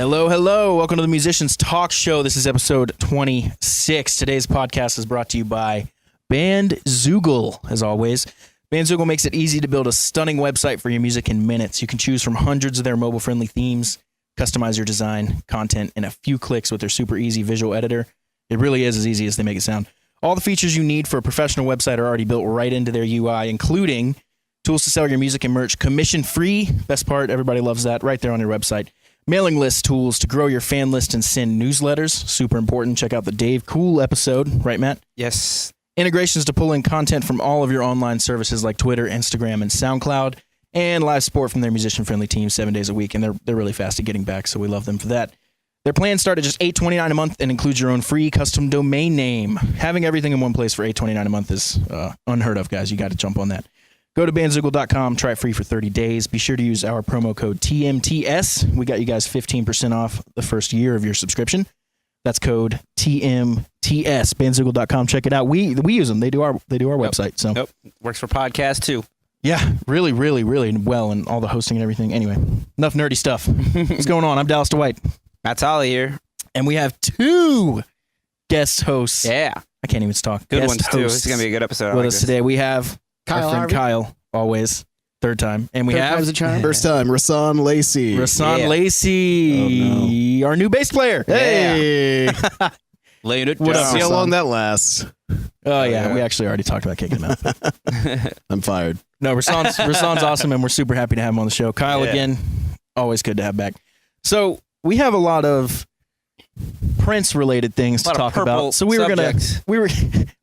Hello, hello. Welcome to the Musicians Talk Show. This is episode 26. Today's podcast is brought to you by Bandzoogle, as always. Bandzoogle makes it easy to build a stunning website for your music in minutes. You can choose from hundreds of their mobile-friendly themes, customize your design, content in a few clicks with their super easy visual editor. It really is as easy as they make it sound. All the features you need for a professional website are already built right into their UI, including tools to sell your music and merch, commission-free. Best part, everybody loves that, right there on your website. Mailing list tools to grow your fan list and send newsletters. Super important. Check out the Dave Cool episode. Right, Matt? Yes. Integrations to pull in content from all of your online services like Twitter, Instagram, and SoundCloud. And live support from their musician-friendly team 7 days a week. And they're really fast at getting back, so we love them for that. Their plans start at just $8.29 a month and includes your own free custom domain name. Having everything in one place for $8.29 a month is unheard of, guys. You got to jump on that. Go to bandzoogle.com, try it free for 30 days. Be sure to use our promo code TMTS. We got you guys 15% off the first year of your subscription. That's code TMTS. Bandzoogle.com. Check it out. We use them. They do our website. So Works for podcasts too. yeah, really, really, really well, and all the hosting and everything. Anyway, enough nerdy stuff. What's going on? I'm Dallas DeWhite. Matt Tolley here. And we have two guest hosts. Yeah. I can't even talk. Good Guest ones too. hosts This is going to be a good episode. with us today. We have Kyle our friend Harvey. Kyle, always. Third time. And we Third have time's a charm. First time, Rasan Lacey. Rasan Yeah. Lacey, our new bass player. Hey, Laying it What up, down. see how Rasan? long that lasts. Oh, yeah. We actually already talked about kicking him out. I'm fired. No, Rasan's awesome, and we're super happy to have him on the show. Kyle, Yeah. again, always good to have back. So we have a lot of Prince-related things to A lot of talk purple about. So we were subjects.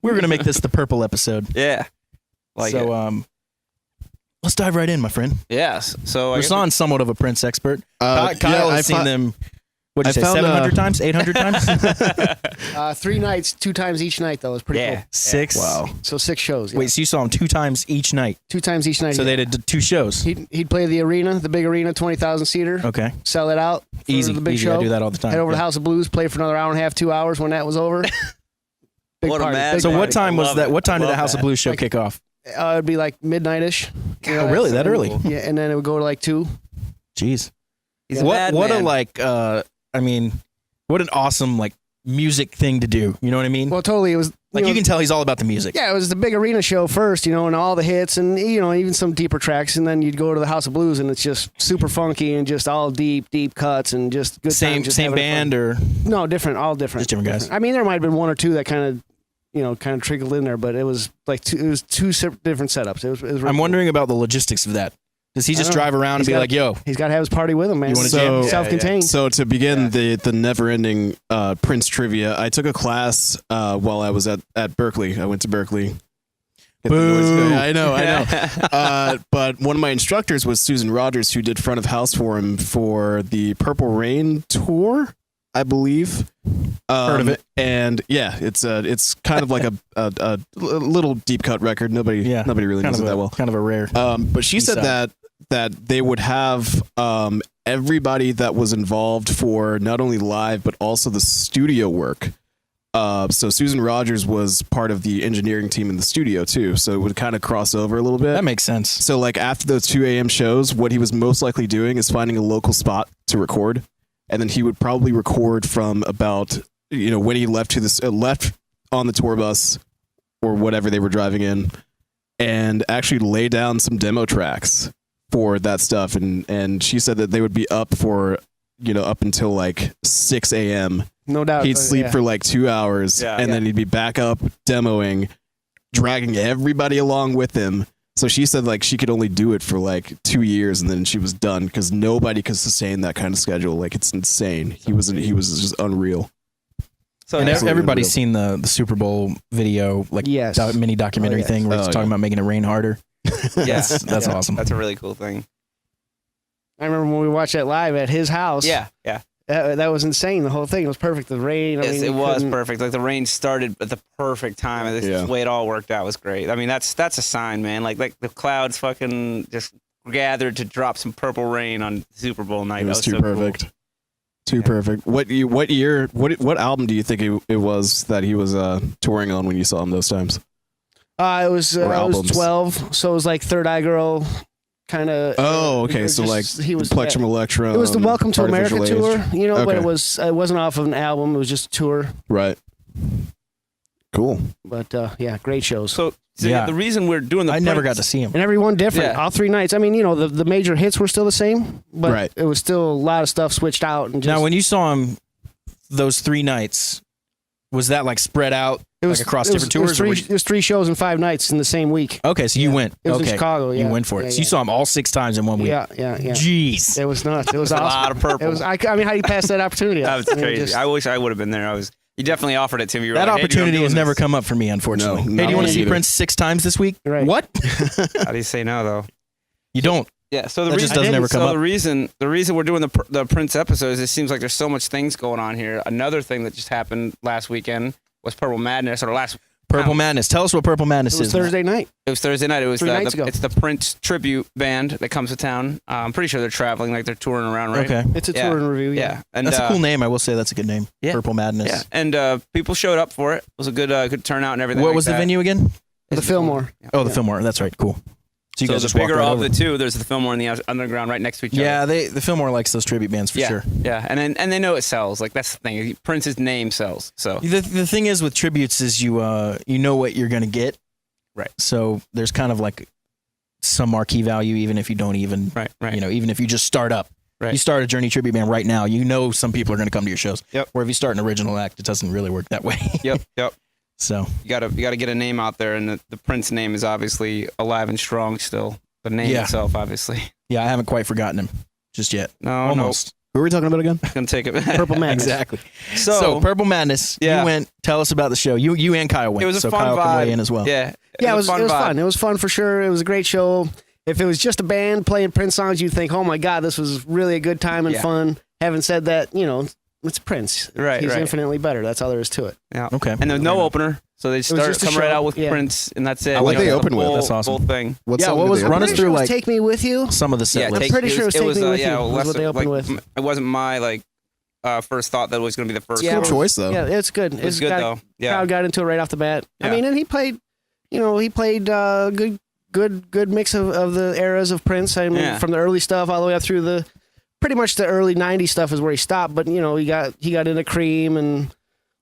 gonna make this the purple episode. Yeah. Let's dive right in, my friend. Yes. So I guess Rasan's somewhat of a Prince expert. Kyle yeah, has seen them. What'd you I say? found, 700 times? 800 times? 3 nights, 2 times each night, though. It's pretty Yeah. cool. 6. Wow. So 6 shows. Yeah. Wait, so you saw him 2 times each night? 2 times each night. So they did 2 shows. He'd play the arena, the big arena, 20,000 seater. Okay. Sell it out. For Easy. The big Easy. show. I do that all the time. Head over to Yeah. House of Blues, play for another hour and a half, 2 hours. When that was over, big What a party, mad big So party. what time was Love that? it. What time did the Love House of that. Blues show Like- kick off? It'd be like midnight-ish. Oh, really? That early? Yeah, and then it would go to like 2. Jeez. He's a What bad what man. a like I mean, what an awesome like music thing to do. You know what I mean? Well, totally. It was like know, you can tell he's all about the music. Yeah, it was the big arena show first, and all the hits and, even some deeper tracks. And then you'd go to the House of Blues and it's just super funky and just all deep cuts and just good Same times, just same having fun. band or No, different, all different. Just different guys. I mean, there might have been 1 or 2 that kind of trickled in there, but it was like two different setups. It was really I'm cool. wondering about the logistics of that. Does he I just don't know. drive around and He's be got- like, "Yo, He's got to have his party with him, man. You wanna jam? Yeah, Self-contained. So to begin the never-ending Prince trivia, I took a class while I was at Berkeley. I went to Berkeley. Get the noise Boo. going. I know. But one of my instructors was Susan Rogers, who did front of house for him for the Purple Rain tour, I believe. Heard of it. And yeah, it's kind of like a little deep cut record. Nobody really knows it that well. Kind of a rare. But she said Inside. that they would have everybody that was involved for not only live but also the studio work. So Susan Rogers was part of the engineering team in the studio too, so it would kind of cross over a little bit. That makes sense. So like after those 2 a.m. shows, what he was most likely doing is finding a local spot to record, and then he would probably record from about when he left left on the tour bus or whatever they were driving in, and actually lay down some demo tracks for that stuff. And she said that they would be up for up until like 6 a.m. No doubt. He'd sleep Yeah. for like 2 hours, Yeah. and then he'd be back up demoing, dragging everybody along with him. So she said like she could only do it for like 2 years, and then she was done because nobody could sustain that kind of schedule. Like it's insane. He was just unreal. So And Absolutely everybody's unreal. seen the Super Bowl video, like Yes. mini documentary Oh, yes. thing where he's Oh, talking yeah. about making it rain harder. yeah, That's Yeah. awesome. That's a really cool thing. I remember when we watched that live at his house. Yeah. That was insane. The whole thing. It was perfect. The rain. I Yes, mean, it you was couldn't- perfect. Like the rain started at the perfect time, and Yeah. the way it all worked out was great. I mean, that's a sign, man. Like the clouds fucking just gathered to drop some purple rain on Super Bowl night. It was That too so cool. perfect. Too perfect. What album do you think it was that he was touring on when you saw him those times? I was Or I was albums. 12, so it was like Third Eye Girl, kind of. Oh, okay. So like he was Plectrum Electrum. It was the Welcome to America Artificial tour, Age. you know, but Okay. it wasn't off of an album. It was just a tour. Right. Cool. But yeah, great shows. So Yeah. the reason we're doing the I never Prince- got to see him. And every one different. Yeah. All 3 nights. I mean, you know, the major hits were still the same, but Right. it was still a lot of stuff switched out. And just, Now, when you saw him those 3 nights, was that like spread out like across different tours? or It was 3 shows in 5 nights in the same week. okay, so you went. It was in okay. Chicago, You yeah. went for it. Yeah, So you yeah. saw him all 6 times in 1 week. Yeah. Jeez. It was nuts. It was a awesome. lot of purple. It was. I mean, how do you pass that opportunity? That was I mean, crazy. just- I wish I would have been there. You definitely offered it to me. You were That like, hey, dude, I'm opportunity doing has never this. come up for me, unfortunately. No, hey, not do you want to me see either. Prince 6 times this week? Right. What? How do you say no though? You don't. Yeah, so the That reason just doesn't ever come so up. the reason we're doing the Prince episodes, it seems like there's so much things going on here. Another thing that just happened last weekend was Purple Madness, or last Purple Madness. Tell us what Purple Madness It was is. Thursday night. It was Thursday night. It was 3 nights ago. it's the Prince tribute band that comes to town. I'm pretty sure they're traveling, like they're touring around, right? Okay. It's a Yeah. tour and review. Yeah, and That's a cool name. I will say that's a good name. yeah. Purple Madness. Yeah, and people showed up for it. It was a good turnout and everything. What like was the that. venue again? The Fillmore. Yeah. Oh, the Fillmore. That's right. Cool. So you So guys the just walked bigger right of over. the two, there's the Fillmore and the Underground right next to each other. Yeah, the Fillmore likes those tribute bands for yeah, sure. yeah, and they know it sells. Like that's the thing. Prince's name sells. So The thing is with tributes is you know what you're gonna get. Right. So there's kind of like some marquee value even if you don't even right. you know, even if you just start up. Right. You start a Journey tribute band right now, you know some people are gonna come to your shows. Yep. Where if you start an original act, it doesn't really work that way. Yep. So You gotta get a name out there, and the Prince name is obviously alive and strong still. The name Yeah. itself, obviously. yeah, I haven't quite forgotten him just yet. No, Almost. Who were we talking about again? Gonna take it. Purple Madness. Exactly. So, So Purple Madness, Yeah. you went, tell us about the show. You and Kyle went. it was a so fun Kyle vibe. can weigh in as well. Yeah. Yeah, it was vibe. fun. It was fun for sure. It was a great show. If it was just a band playing Prince songs, you'd think, oh my God, this was really a good time and Yeah. fun. Having said that, you know, it's Prince. Right, He's right. infinitely better. That's all there is to it. Yeah. Okay. And there was no opener, so they just a come right show. out with Yeah. Prince, and that's it. I like You know, they the open with. whole- That's awesome. Whole thing. What Yeah, song what did was they run open us with? through It was like Take Me With You. some of the set Yeah, lists. I'm pretty sure it was Take Me With yeah, You was less what they of, opened like, with. It wasn't my first thought that it was going to be the first. Yeah, Good one. choice though. Yeah, it's good. It was good though. Yeah. Crowd got into it right off the bat. I Yeah. mean, and he played good mix of the eras of Prince. I mean, Yeah. from the early stuff all the way up through the pretty much the early '90s stuff is where he stopped. But you know, he got into Cream and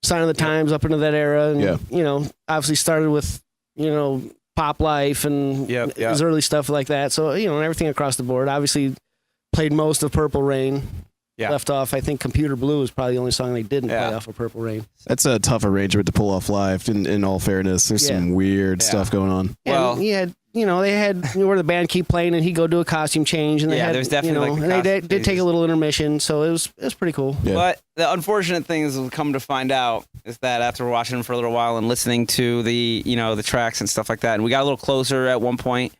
Sign of the Times up into that era, and Yeah. you know, obviously started with Pop Life and Yep, yeah. his early stuff like that. So you know, and everything across the board. Obviously, played most of Purple Rain. Yeah. Left off, I think Computer Blue was probably the only song they didn't Yeah. play off of Purple Rain. That's a tough arrangement to pull off live. In all fairness, there's Yeah. some weird Yeah. stuff going on. Well- and he had, they had where the band keep playing, and he'd go do a costume change, and they Yeah, had, there was definitely, like, the and they costume did take a changes. little intermission, so it was pretty cool. Yeah. But the unfortunate thing is, we'll come to find out, is that after watching him for a little while and listening to the the tracks and stuff like that, and we got a little closer at one point.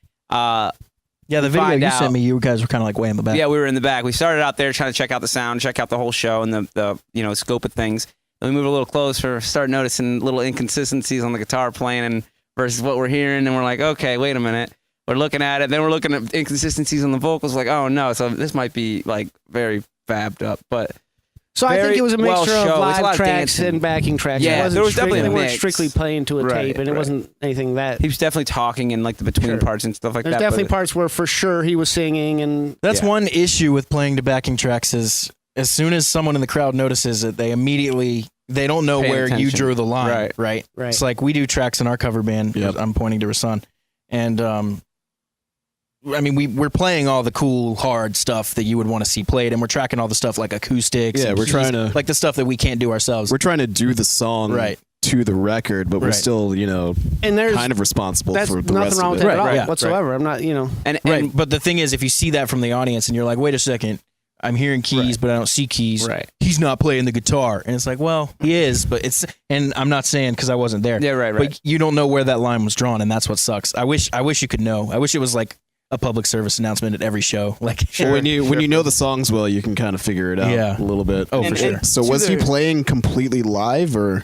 Yeah, the video find you out- sent me, you guys were kind of like way in the back. Yeah, we were in the back. We started out there trying to check out the sound, check out the whole show and the scope of things. Then we moved a little closer, started noticing little inconsistencies on the guitar playing and versus what we're hearing, and we're like, okay, wait a minute. We're looking at it, then we're looking at inconsistencies on the vocals, like, oh no, so this might be like very fabbed up, but So I think Very it was a well mixture show. of It's a lot live of tracks dancing. and backing tracks. Yeah, it wasn't there was definitely they a weren't mix. strictly playing to a Right, tape, and it right. wasn't anything that. he was definitely talking in like the between Sure. parts and stuff like There's that. definitely but- parts where for sure he was singing, and That's Yeah. one issue with playing to backing tracks is as soon as someone in the crowd notices it, they don't know Pay where you attention. drew the line, Right. Right. It's like we do tracks in our cover band. Yep. I'm pointing to Rasan, and I mean we're playing all the cool hard stuff that you would want to see played, and we're tracking all the stuff like acoustics. Yeah, and we're keys, trying to- like the stuff that we can't do ourselves. We're trying to do the song Right. to the record, but we're Right. still, and there's kind of responsible that's for the nothing rest wrong of with it. that at Right, all yeah, whatsoever. I'm not, And Right, but the thing is, if you see that from the audience and you're like, wait a second, I'm hearing keys, Right. but I don't see keys. Right. He's not playing the guitar. And it's like, well, he is, but and I'm not saying because I wasn't there. Yeah, right. But you don't know where that line was drawn, and that's what sucks. I wish you could know. I wish it was like a public service announcement at every show. Like, Well, when you know the songs well, you can kind of figure it out Yeah. a little bit. Oh, for And- sure. and- So to was he the- playing completely live or?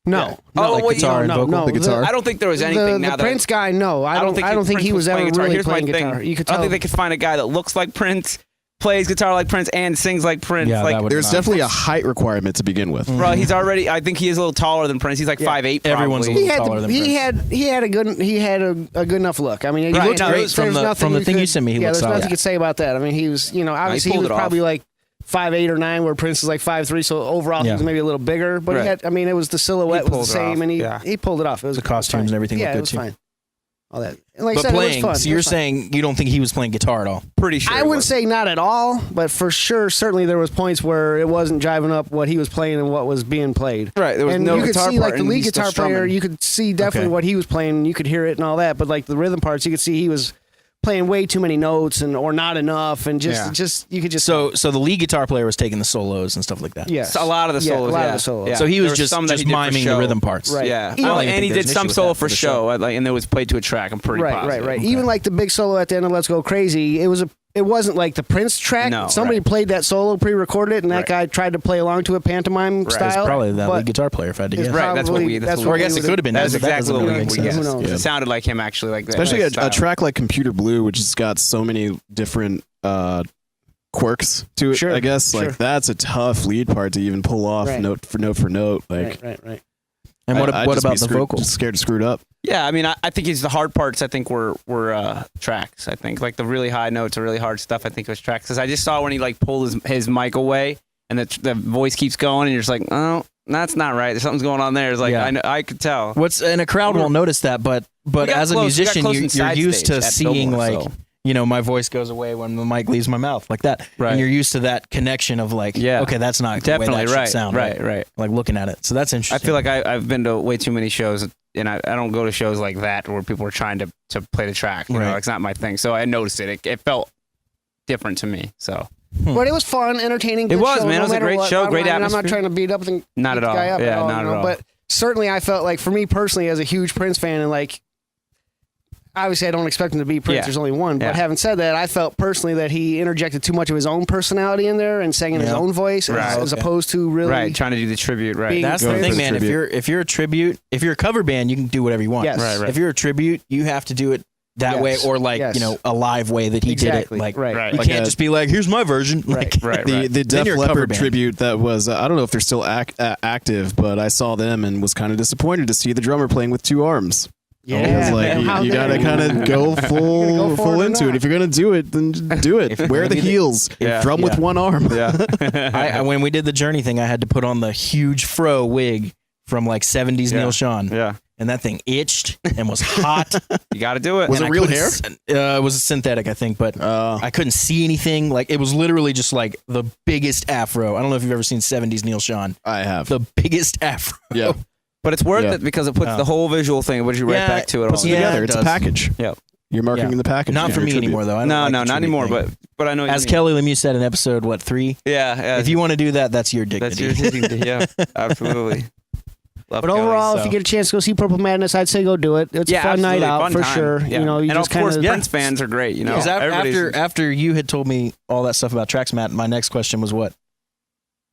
no, Oh, like well, guitar and no, vocal? no, the guitar? I don't think there was anything the now that Prince guy. No, I don't think he Prince was ever playing guitar. really Here's my playing thing. guitar. You could I tell. don't think they could find a guy that looks like Prince, plays guitar like Prince and sings like Prince. Yeah, like that would There's not- definitely a height requirement to begin with. bro, he's already. I think he is a little taller than Prince. He's like 5'8". Everyone's probably. a little taller than Prince. he had a good enough look. I mean, Right. He looked No, great there's from the nothing thing you sent me. He yeah, looked there's solid. nothing you could say about that. I mean, he was, obviously he pulled was it off. probably like 5'8" or 9", where Prince is like 5'3". So overall, he Yeah. was maybe a little bigger. But Right. he had, I mean, it was the silhouette He was the pulled it same, off. and Yeah. he pulled it off. It was The costumes fine. and everything Yeah, looked it good, was too. fine. All that. And like I But said, playing, it was fun. so It you're was fun. saying you don't think he was playing guitar at all? Pretty sure. I he wouldn't was. say not at all, but for sure, certainly there was points where it wasn't jiving up what he was playing and what was being played. Right, there was and no you could guitar see part like the and lead he's still guitar player, strumming. you could see definitely Okay. what he was playing, and you could hear it and all that. But like the rhythm parts, you could see he was playing way too many notes or not enough, and just you could just So the lead guitar player was taking the solos and stuff like that. yes. A lot of the Yeah, solos. a lot yeah. of the solos. Yeah. So he There was just some that he did for miming the show. rhythm parts. Right. Yeah, Even- I don't and think he there's did an some issue with solo that for for the show, like, and it was played to a track. I'm pretty Right, positive. right. Even like the big solo at the end of Let's Go Crazy, it wasn't like the Prince track. No, Somebody right. played that solo, pre-recorded it, and that Right. guy tried to play along to it pantomime Right. style. It's probably that but lead guitar player, if I had to it's guess. Right, that's what probably- we- that's that's what Or I we guess it would- could have been. That's that exactly doesn't what really we make guessed. sense. Who knows? Yeah. It sounded like him actually, like that. Especially style. a track like Computer Blue, which has got so many different quirks to it. Sure, I guess sure. like that's a tough lead part to even pull off Right. note for note. Like, Right. And what I'd what just be about the screwed- vocals? Just scared to screw it up. Yeah, I mean, I think the hard parts. I think were tracks. I think like the really high notes or really hard stuff. I think was tracks. Because I just saw when he like pulled his mic away and the voice keeps going, and you're just like, oh, that's not right. There's something's going on there. It's like Yeah. I could tell. And a crowd won't notice that, but got as a close. We got musician, close in you're side used stage to at seeing Fillmore, like, so. my voice goes away when the mic leaves my mouth, like that. Right. And you're used to that connection of like, Yeah. okay, that's not the way Definitely that should right. sound. Right. Like looking at it. So that's I interesting. feel like I've been to way too many shows, and I don't go to shows like that where people are trying to play the track. You know, Right. it's not my thing. So I noticed it. It felt different to me. So But it was fun, entertaining. It good was, show, man. It no was a matter great what. show, I'm great not atmosphere. trying to beat up the Not at all. guy up Yeah, at all, not you at know, all. But certainly, I felt like for me personally, as a huge Prince fan, and like obviously I don't expect him to be Prince. Yeah. There's only one. But Yeah. having said that, I felt personally that he interjected too much of his own personality in there and sang in his Yeah. own voice Right. as Okay. opposed to really right, trying to do the tribute. Right. being- that's the Going thing, for the man. tribute. If you're a tribute, if you're a cover band, you can do whatever you want. Yes. Right. If you're a tribute, you have to do it that Yes. way, or like Yes. a live way that he exactly did it. Like right. you Like can't a- just be like, "Here's my version." Right. Like, Right. The Then Def you're a cover Leppard band. tribute that was I don't know if they're still active, but I saw them and was kind of disappointed to see the drummer playing with two arms. Yeah, It's like man, how you gotta dare kind of go go for full it or into it. not? If you're gonna do it, then just do it. Wear the heels. Yeah. Drum with Yeah. one arm. Yeah. when we did the Journey thing, I had to put on the huge fro wig from like 70s Yeah. Neil Sean, Yeah. and that thing itched and was hot. You got to do it. Was And it I real couldn't hair? it was synthetic, I think, but Uh, I couldn't see anything. Like it was literally just like the biggest afro. I don't know if you've ever seen 70s Neil Sean. I have. The biggest afro. Yeah. But it's worth Yeah. it because it puts Oh. the whole visual thing. It puts you right Yeah, back to it Puts all. it Yeah, together. it It's a does. package. Yep. You're marketing Yeah. the package. Not Yeah, for your me tribute. anymore, though. I don't No, like no, the not tribute anymore. thing. But I know. what you As mean. Kelly Lemieux said in episode 3, Yeah. if you want to do that, that's your That's dignity. your thing. Yeah. Absolutely. Love But Kelly, overall, if so. you get a chance to go see Purple Madness, I'd say go do it. It's Yeah, a fun night absolutely. out Fun for time. sure. Yeah. You know, you and just of course, kind of Prince fans are great. You know, Because Everybody's- after you had told me all that stuff about tracks, Matt, my next question was what?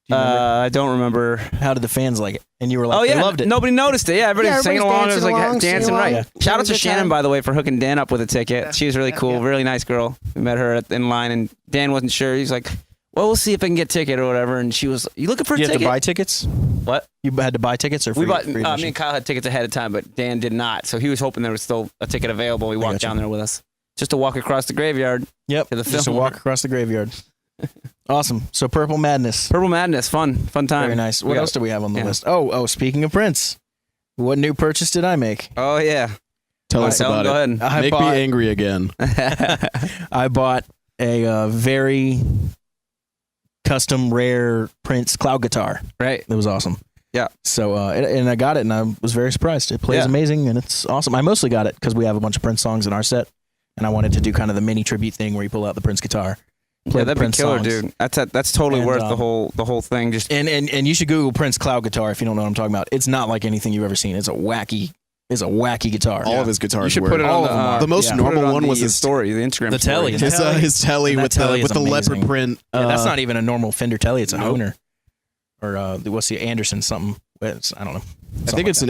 Do you remember? I don't remember. How did the fans like it? And you were like, Oh yeah, they loved it. nobody noticed it. Yeah, everybody's Yeah, singing everybody's along. It was like dancing dancing along, right. singing along, Shout out having to a good Shannon, time. by the way, for hooking Dan up with a ticket. Yeah. She was really cool, Yeah. really nice girl. We met her in line, and Dan wasn't sure. He's like, "Well, we'll see if I can get a ticket or whatever." And she was, "You looking for a You had ticket?" to buy tickets? What? You had to buy tickets or free? We bought. free Me admission? and Kyle had tickets ahead of time, but Dan did not. So he was hoping there was still a ticket available. He walked gotcha. down there with us just to walk across the graveyard. Yep. to the Just a film. walk across the graveyard. Awesome. So Purple Madness. Purple Madness, fun time. Very nice. What We got- else do we have on the yeah. list? Oh, speaking of Prince, what new purchase did I make? Oh yeah, Tell us Tell him, about go it. ahead. Make me angry again. I bought a very custom rare Prince cloud guitar. Right. It was awesome. Yeah. So and I got it and I was very surprised. It plays Yeah. amazing and it's awesome. I mostly got it because we have a bunch of Prince songs in our set, and I wanted to do kind of the mini tribute thing where you pull out the Prince guitar. Play Yeah, the that'd be Prince killer, songs. dude. That's totally And, worth the whole thing. Just And you should Google Prince cloud guitar if you don't know what I'm talking about. It's not like anything you've ever seen. It's a wacky guitar. All of his guitars you should were. put it All on of them are. The most Yeah. normal put it on one was the his story, the Instagram The story. telly. his telly And with that telly the is leopard amazing. print. Yeah, that's not even a normal Fender telly. It's a Nope. Hohner, or what's the Anderson something? I don't know. I think it's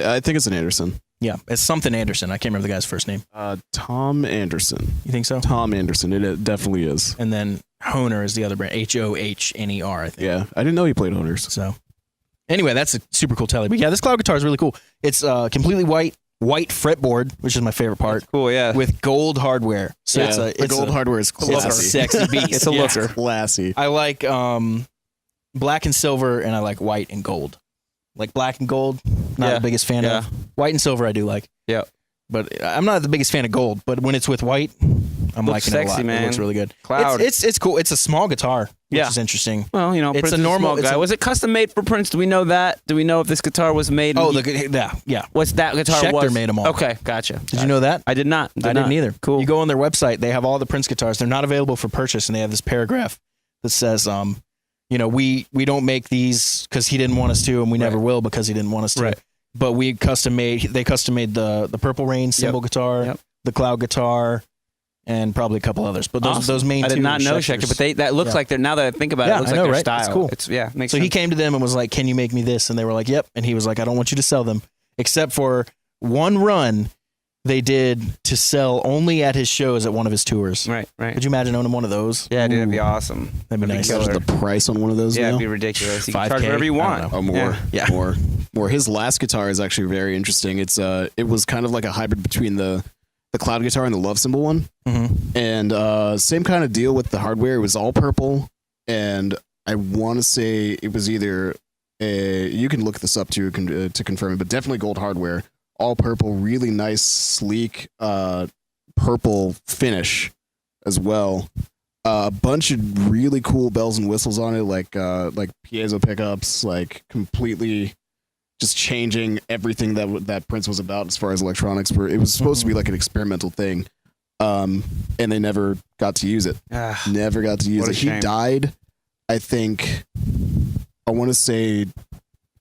an Anderson. Yeah, it's something Anderson. I can't remember the guy's first name. Tom Anderson. You think so? Tom Anderson. It definitely is. And then Hohner is the other brand. Hohner, I think. Yeah, I didn't know he played Honors. So anyway, that's a super cool telly. But yeah, this cloud guitar is really cool. It's completely white fretboard, which is my favorite part, Cool, yeah. with gold hardware. So Yeah, the gold hardware is it's a classy. sexy beast. It's a Yeah. looker. Classy. I like black and silver, and I like white and gold. Like black and gold, not Yeah. the biggest fan Yeah. of. White and silver, I do like. Yeah. But I'm not the biggest fan of gold. But when it's with white, I'm Looks liking it a sexy, lot. man. It looks really good. Cloud. It's cool. It's a small guitar, which Yeah. is interesting. Well, you know, It's Prince a is normal- small it's guy. a- Was it custom made for Prince? Do we know that? Do we know if this guitar was made? Oh, yeah. what's that guitar Schecter was? made 'em all. Okay, gotcha. Did you know that? I did not. I didn't either. Cool. You go on their website, they have all the Prince guitars. They're not available for purchase, and they have this paragraph that says, we don't make these because he didn't want us to, and we never will because he didn't want us to. Right. But they custom made the Purple Rain cymbal guitar, Yep. the Cloud guitar, and probably a couple others. But those main I two did not know Schecters. Schecter, but that looks Yeah. like they're, now that I think about it, Yeah, it looks I like know, their right? style. It's cool. Makes So sense. he came to them and was like, "Can you make me this?" And they were like, "Yep." And he was like, "I don't want you to sell them, except for one run they did to sell only at his shows at one of his tours." Right. Could you imagine owning one of those? Yeah, dude, that'd be Ooh, awesome. That'd be nice. killer. Imagine the price on one of those Yeah, now. it'd be ridiculous. You can 5K? charge whatever you I want. don't know. Oh, more. Yeah. More. His last guitar is actually very interesting. It was kind of like a hybrid between the cloud guitar and the love symbol one. Mm-hmm. And same kind of deal with the hardware. It was all purple, and I want to say it was either you can look this up to confirm it, but definitely gold hardware, all purple, really nice, sleek purple finish as well. A bunch of really cool bells and whistles on it, like piezo pickups, like completely just changing everything that Prince was about as far as electronics. It was supposed to be like an experimental thing, and they never got to use it. Ah, Never got to use What a it. He shame. died, I think. I want to say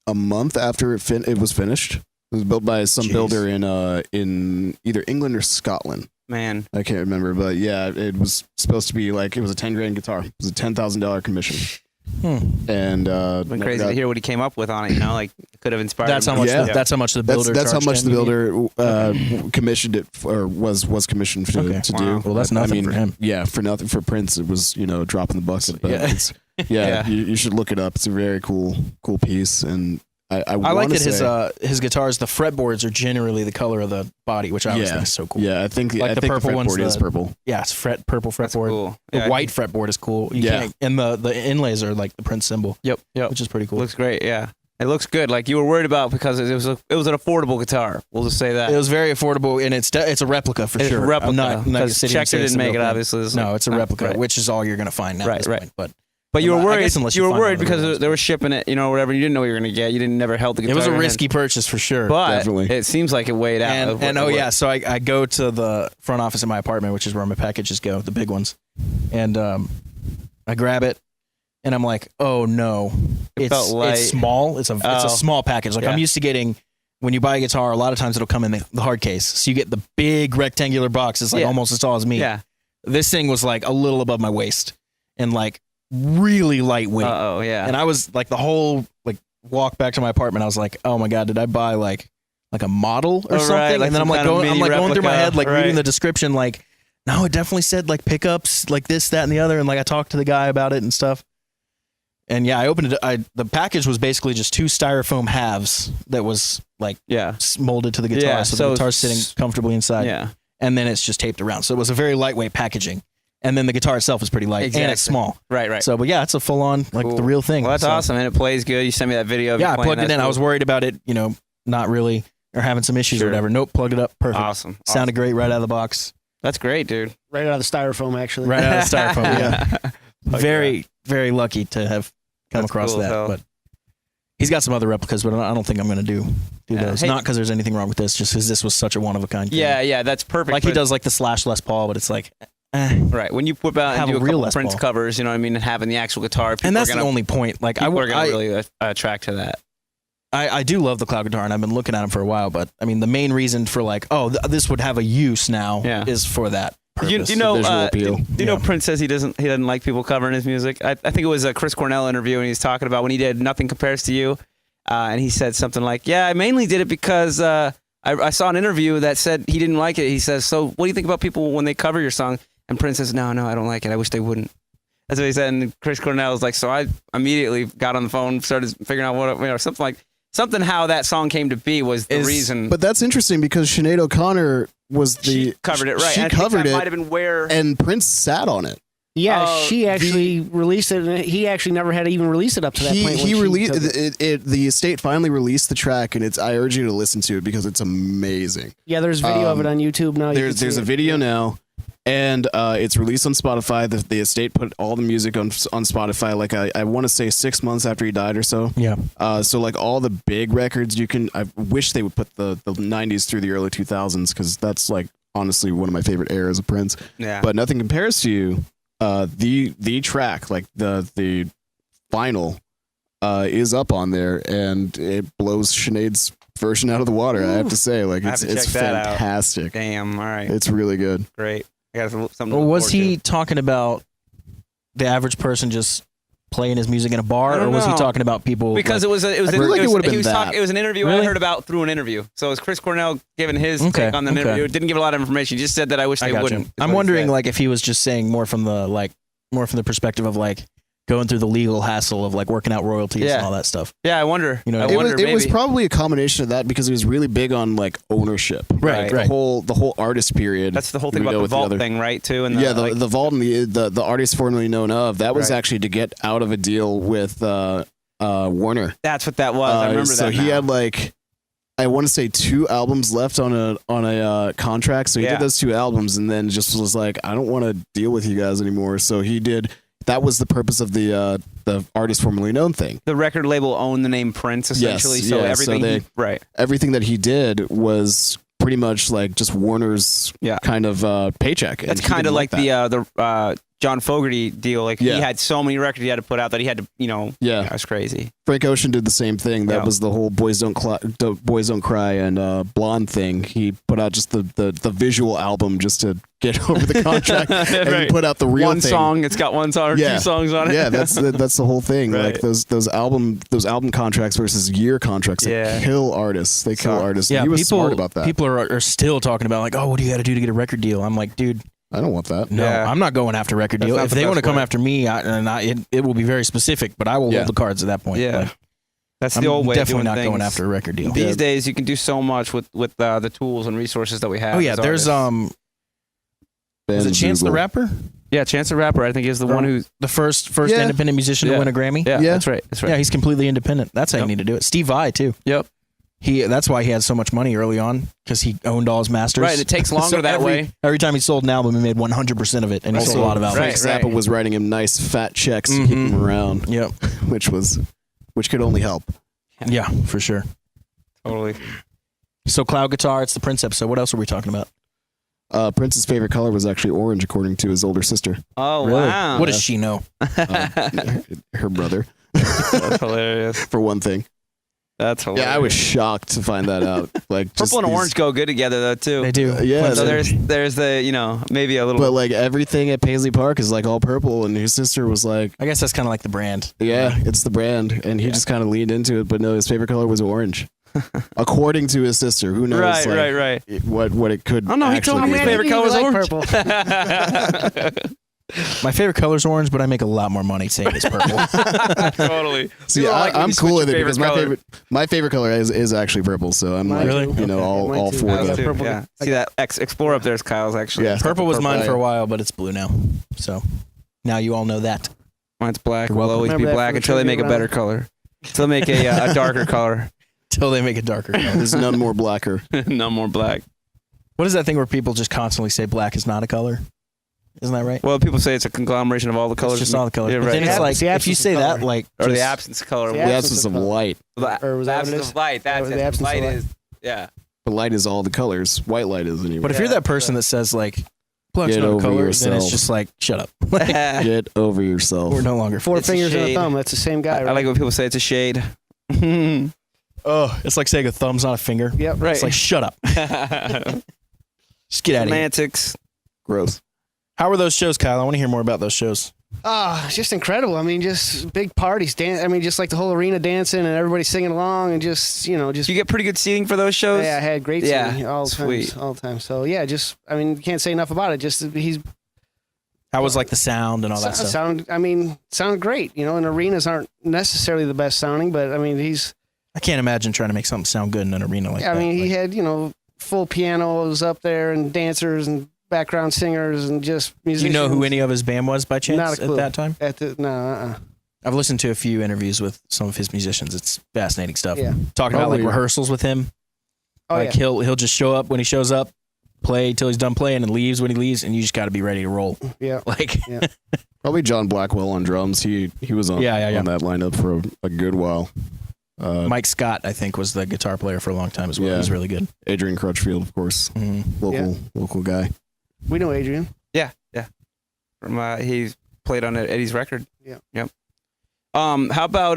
a month after it was finished. It was built by some Jeez. builder in either England or Scotland. man. I can't remember, but yeah, it was supposed to be like it was a $10,000 guitar. It was a $10,000 commission, and It's been crazy to hear what he came up with on it. You know, like it could have inspired. That's how him. much. Yeah. That's how much the builder. That's how charged much him, the you mean? builder commissioned it or was commissioned to Okay. to Wow. do. Well, that's nothing for him. Yeah, for nothing for Prince, it was dropping the bucket. But Yeah. it's, Yeah. you should look it up. It's a very cool piece, and I I like wanna that say, his guitars, the fretboards are generally the color of the body, which I always think is so cool. Yeah, I think Like I the think purple one's fretboard is the- purple. Yeah, it's purple That's fretboard. cool. The Yeah, white fretboard is cool. You Yeah. can't, and the inlays are like the Prince symbol, Yep. which is pretty cool. Looks great. Yeah. It looks good. Like you were worried about because it was an affordable guitar. We'll just say that. It was very affordable, and it's a replica for It's sure. a replica. I'm not Because sitting here Schecter saying it's didn't a make real it, thing. obviously. It's No, like- it's a no, replica, right. which is all you're gonna find now. Right, at this right. point. But But you were I worried. guess unless you you were find worried one of because those. they were shipping it, whatever. You didn't know what you were going to get. You didn't never held the guitar. it was a in your hand. risky purchase for sure. But Definitely. it seems like it weighed out. And oh yeah, so I go to the front office in my apartment, which is where my packages go, the big ones, and I grab it, and I'm like, oh no, felt light. it's small. It's a Oh. small package. Like Yeah. I'm used to getting. When you buy a guitar, a lot of times it'll come in the hard case, so you get the big rectangular box. It's like Yeah. almost as tall as me. Yeah. This thing was like a little above my waist, and like really lightweight. Oh yeah. And I was like the whole walk back to my apartment. I was like, oh my god, did I buy like a model or Oh, something? right, like and then some I'm like kind of going, mini going through my replica, head, like right. reading the description, like no, it definitely said like pickups, like this, that, and the other. And like I talked to the guy about it and stuff. And yeah, I opened it. The package was basically just 2 styrofoam halves that was like yeah. molded to the guitar, Yeah, so so the guitar's sitting comfortably inside. Yeah. And then it's just taped around, so it was a very lightweight packaging. And then the guitar itself is pretty light, and it's Exactly. small. Right. Right. So, but yeah, it's a full on like Cool. the real thing. Well, that's So- awesome, and it plays good. You sent me that video. Of Yeah, you I playing. plugged it That's in. I cool. was worried about it, not really, or having some issues Sure. or whatever. Nope, plugged it up. Perfect. Awesome. Sounded great right out of the box. That's great, dude. Right out of the styrofoam, actually. Right out of the styrofoam. Yeah. Fuck Very, very lucky to have come That's across cool as that. hell. But he's got some other replicas, but I don't think I'm going to do Yeah. those. Hey- Not because there's anything wrong with this, just because this was such a one of a kind thing. Yeah. Yeah. That's perfect. Like he but- does like the Slash Les Paul, but it's like, Right. When you whip out Have and do a a real couple Les Prince Paul. covers, you know what I mean, and having the actual guitar, people and that's are gonna, the only point. Like people are gonna I really attract to that. I do love the cloud guitar, and I've been looking at them for a while. But I mean, the main reason for like, this would have a use now Yeah. is for that Do you purpose. know? visual appeal. Do you know Yeah. Prince says he doesn't like people covering his music? I think it was a Chris Cornell interview, and he's talking about when he did "Nothing Compares to You," and he said something like, "Yeah, I mainly did it because I saw an interview that said he didn't like it." He says, "So what do you think about people when they cover your song?" And Prince says, "No, I don't like it. I wish they wouldn't." That's what he said. And Chris Cornell was like, so I immediately got on the phone, started figuring out what, something how that song came to be was the reason. But that's interesting because Sinead O'Connor was she covered it, right? She And I think covered that it, might have been where. and Prince sat on it. Yeah, she actually released it, and he actually never had to even release it up to that point. He released it. The estate finally released the track, and I urge you to listen to it because it's amazing. Yeah, there's video of it on YouTube now. There's a video now, and it's released on Spotify. The estate put all the music on Spotify. Like I want to say 6 months after he died or so. Yeah. So like all the big records you can. I wish they would put the 90s through the early 2000s because that's like honestly one of my favorite eras of Prince. Yeah. But nothing compares to the track, like the final, is up on there, and it blows Sinead's version out of the water. I have to say, like I have it's to check that out. fantastic. Damn. All right. It's really good. Great. I got something. Well, was he talking about the average person just playing his music in a bar, I or don't was he know. talking about people? Because like, it was I feel like it would've he been was that. It was an interview Really? I heard about through an interview. So it was Chris Cornell giving his take on the okay. interview. It didn't give a lot of information. He just said that I wish they I got wouldn't. you. is I'm what he wondering, said. like, if he was just saying more from the perspective of like going through the legal hassle of like working out royalties Yeah. and all that stuff. Yeah, I wonder. You know, I it wonder. It was maybe. probably a combination of that because he was really big on like ownership. Right, The right. whole artist period. That's the whole thing we about go the with vault other- thing, right? Too. And Yeah, like, the vault and the artist formerly known of that was Right. actually to get out of a deal with Warner. that's what that was. I remember so that. he now. had like I want to say 2 albums left on a contract. So he Yeah. did those 2 albums and then just was like, I don't want to deal with you guys anymore. So he did. That was the purpose of the artist formerly known thing. the record label owned the name Prince essentially. Yes, so yeah, so everything. they- Right. Everything that he did was pretty much like just Warner's Yeah. kind of paycheck. and That's he kind of didn't like that. the John Fogerty deal. Like Yeah. he had so many records he had to put out that he had to, Yeah. that's crazy. Frank Ocean did the same thing. That Yeah. was the whole Boys Don't Cry and Blonde thing. He put out just the visual album just to get over the contract and Right. he put out the real One thing. song, it's got one song or Yeah. 2 songs on it. Yeah, that's the whole thing. Right. Like those album contracts versus year contracts. They Yeah. kill artists. They kill So- artists. Yeah, he was people smart about that. People are still talking about like, oh, what do you got to do to get a record deal? I'm like, dude, I don't want that. no, Yeah. I'm not going after record That's deal. not If the they want to best come way. after me, it will be very specific, but I will Yeah. hold the cards at that point. Yeah. Like, That's I'm the old way definitely of doing not things. going after a record deal. These days, you can do so much with the tools and resources that we have. Oh yeah, as there's artists. was it Chance the Bandzoogle. Rapper? Yeah, Chance the Rapper, I think, is the one who. The first Yeah. independent musician to Yeah. win a Grammy? Yeah, Yeah. that's right. That's right. Yeah, he's completely independent. That's how Yep. you need to do it. Steve Vai too. Yep. That's why he had so much money early on because he owned all his masters. Right, and it takes longer that way. Every time he sold an album, he made 100% of it, and he sold a lot of albums. Right, Frank Zappa was writing him nice fat checks to keep Mhm. him around, Yep. which could only help. Yeah, for sure. Totally. So cloud guitar, it's the Prince episode. What else are we talking about? Prince's favorite color was actually orange, according to his older sister, Oh, wow. What does she know? her brother, That's hilarious. for one thing. That's hilarious. Yeah, I was shocked to find that out. Like just Purple and these- orange go good together, though, too. They do. Yeah, So they- there's the, maybe a little. but like everything at Paisley Park is like all purple, and his sister was like, I guess that's kind of like the brand. "Yeah, it's the brand," and he just kind of leaned into it. But no, his favorite color was orange, according to his sister. Who knows? right, like, right. What it could. Oh, no, he told actually me be. his favorite color is orange. Purple. My favorite color is orange, but I make a lot more money saying it's purple. Totally. See, You don't like when I'm you cool switch with it your because my favorite color is actually purple. So I'm Mine like, too. you know, Mine all too. for I Us got that. too, purple. yeah. See that Explorer up there is Kyle's actually. Yeah. Purple was mine for a Purple. while, but it's blue now. So now you all know that. Mine's black. You're Will welcome. always be Remember that black from until they make a trivia better color. Until they make a darker color. Till they make it darker. There's none more blacker. No more black. What is that thing where people just constantly say black is not a color? Isn't that right? Well, people say it's a conglomeration of all the colors. It's just all the colors. Yeah, but right. then it's Yeah, like it's the if you absence say of that, color. like or the just- absence of color. The The absence of light. Or was the that what it absence is? of light. That's Or the it. absence of Light light. is. Yeah. But light is all the colors. White light is anyway. But if you're Yeah, that person that says like black's Get not a over color, then yourself. it's just like shut up. Get over yourself. We're no longer. Four It's a fingers and a shade. thumb. That's the same guy. I Right? like when people say it's a shade. Oh, it's like saying a thumb's not a finger. Yep. Right. It's like shut up. Just get out of here. Semantics. Gross. How were those shows, Kyle? I want to hear more about those shows. It's just incredible. I mean, just big parties. Just like the whole arena dancing and everybody singing along and just Do you get pretty good seating for those shows? yeah, I had great Yeah, singing all the time. sweet. All the time. So yeah, just I mean, you can't say enough about it. Just he's How was like the sound and all that stuff? Sounded great. You know, and arenas aren't necessarily the best sounding, but I mean, I can't imagine trying to make something sound good in an arena like that. I mean, he Like, had, you know, full pianos up there and dancers and background singers and just do you musicians. know who any of his band was by chance Not a at clue. that time? No. I've listened to a few interviews with some of his musicians. It's fascinating stuff. Yeah. Talking about like Probably- rehearsals with him. Oh, Like yeah. he'll just show up when he shows up, play till he's done playing, and leaves when he leaves, and you just got to be ready to roll. Yeah. Like Probably John Blackwell on drums. He was on Yeah. on that lineup for a good while. Mike Scott, I think, was the guitar player for a long time as well. Yeah. He's really good. Adrian Crutchfield, of course, Mhm. local guy. We know Adrian. Yeah. From he played on Eddie's record. Yeah. Yep. How about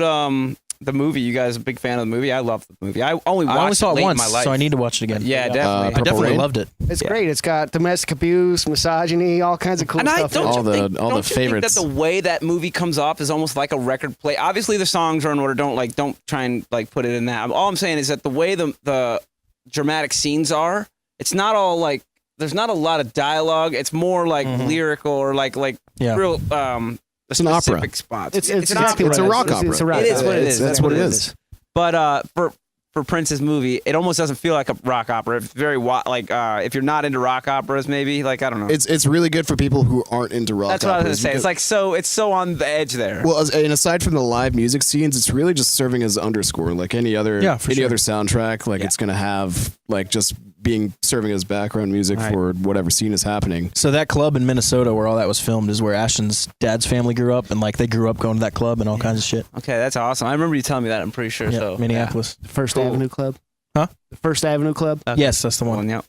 the movie? You guys a big fan of the movie? I love the movie. I only watched saw it late once, in my life. so I need to watch it again. Yeah, definitely. I Purple definitely Rain? loved it. It's Yeah. great. It's got domestic abuse, misogyny, all kinds of cool And I stuff. in it. don't All you the- think, all the don't you think favorites. that the way that movie comes off is almost like a record play. Obviously, the songs are in order. Don't try and like put it in that. All I'm saying is that the way the dramatic scenes are, it's not all like there's not a lot of dialogue. It's more like lyrical or like Yeah. real It's an opera. specific spots. It's an exactly opera. what It's a it is. rock It's a opera. rock It is opera. what it is. That's what it is. But for Prince's movie, it almost doesn't feel like a rock opera. It's very if you're not into rock operas, maybe like I don't know. It's really good for people who aren't into rock. That's what I was gonna operas say. It's because- like it's so on the edge there. Well, and aside from the live music scenes, it's really just serving as underscore, like any other for sure. other soundtrack. Like it's gonna have like just serving as background music Right. for whatever scene is happening. So that club in Minnesota where all that was filmed is where Ashton's dad's family grew up, and like they grew up going to that club and all kinds of shit. Okay, that's awesome. I remember you telling me that. I'm pretty sure. Yeah, So Minneapolis. First Cool. Avenue Club. Huh? The First Avenue Club. Yeah. Yes, that's the Okay. one. Yep.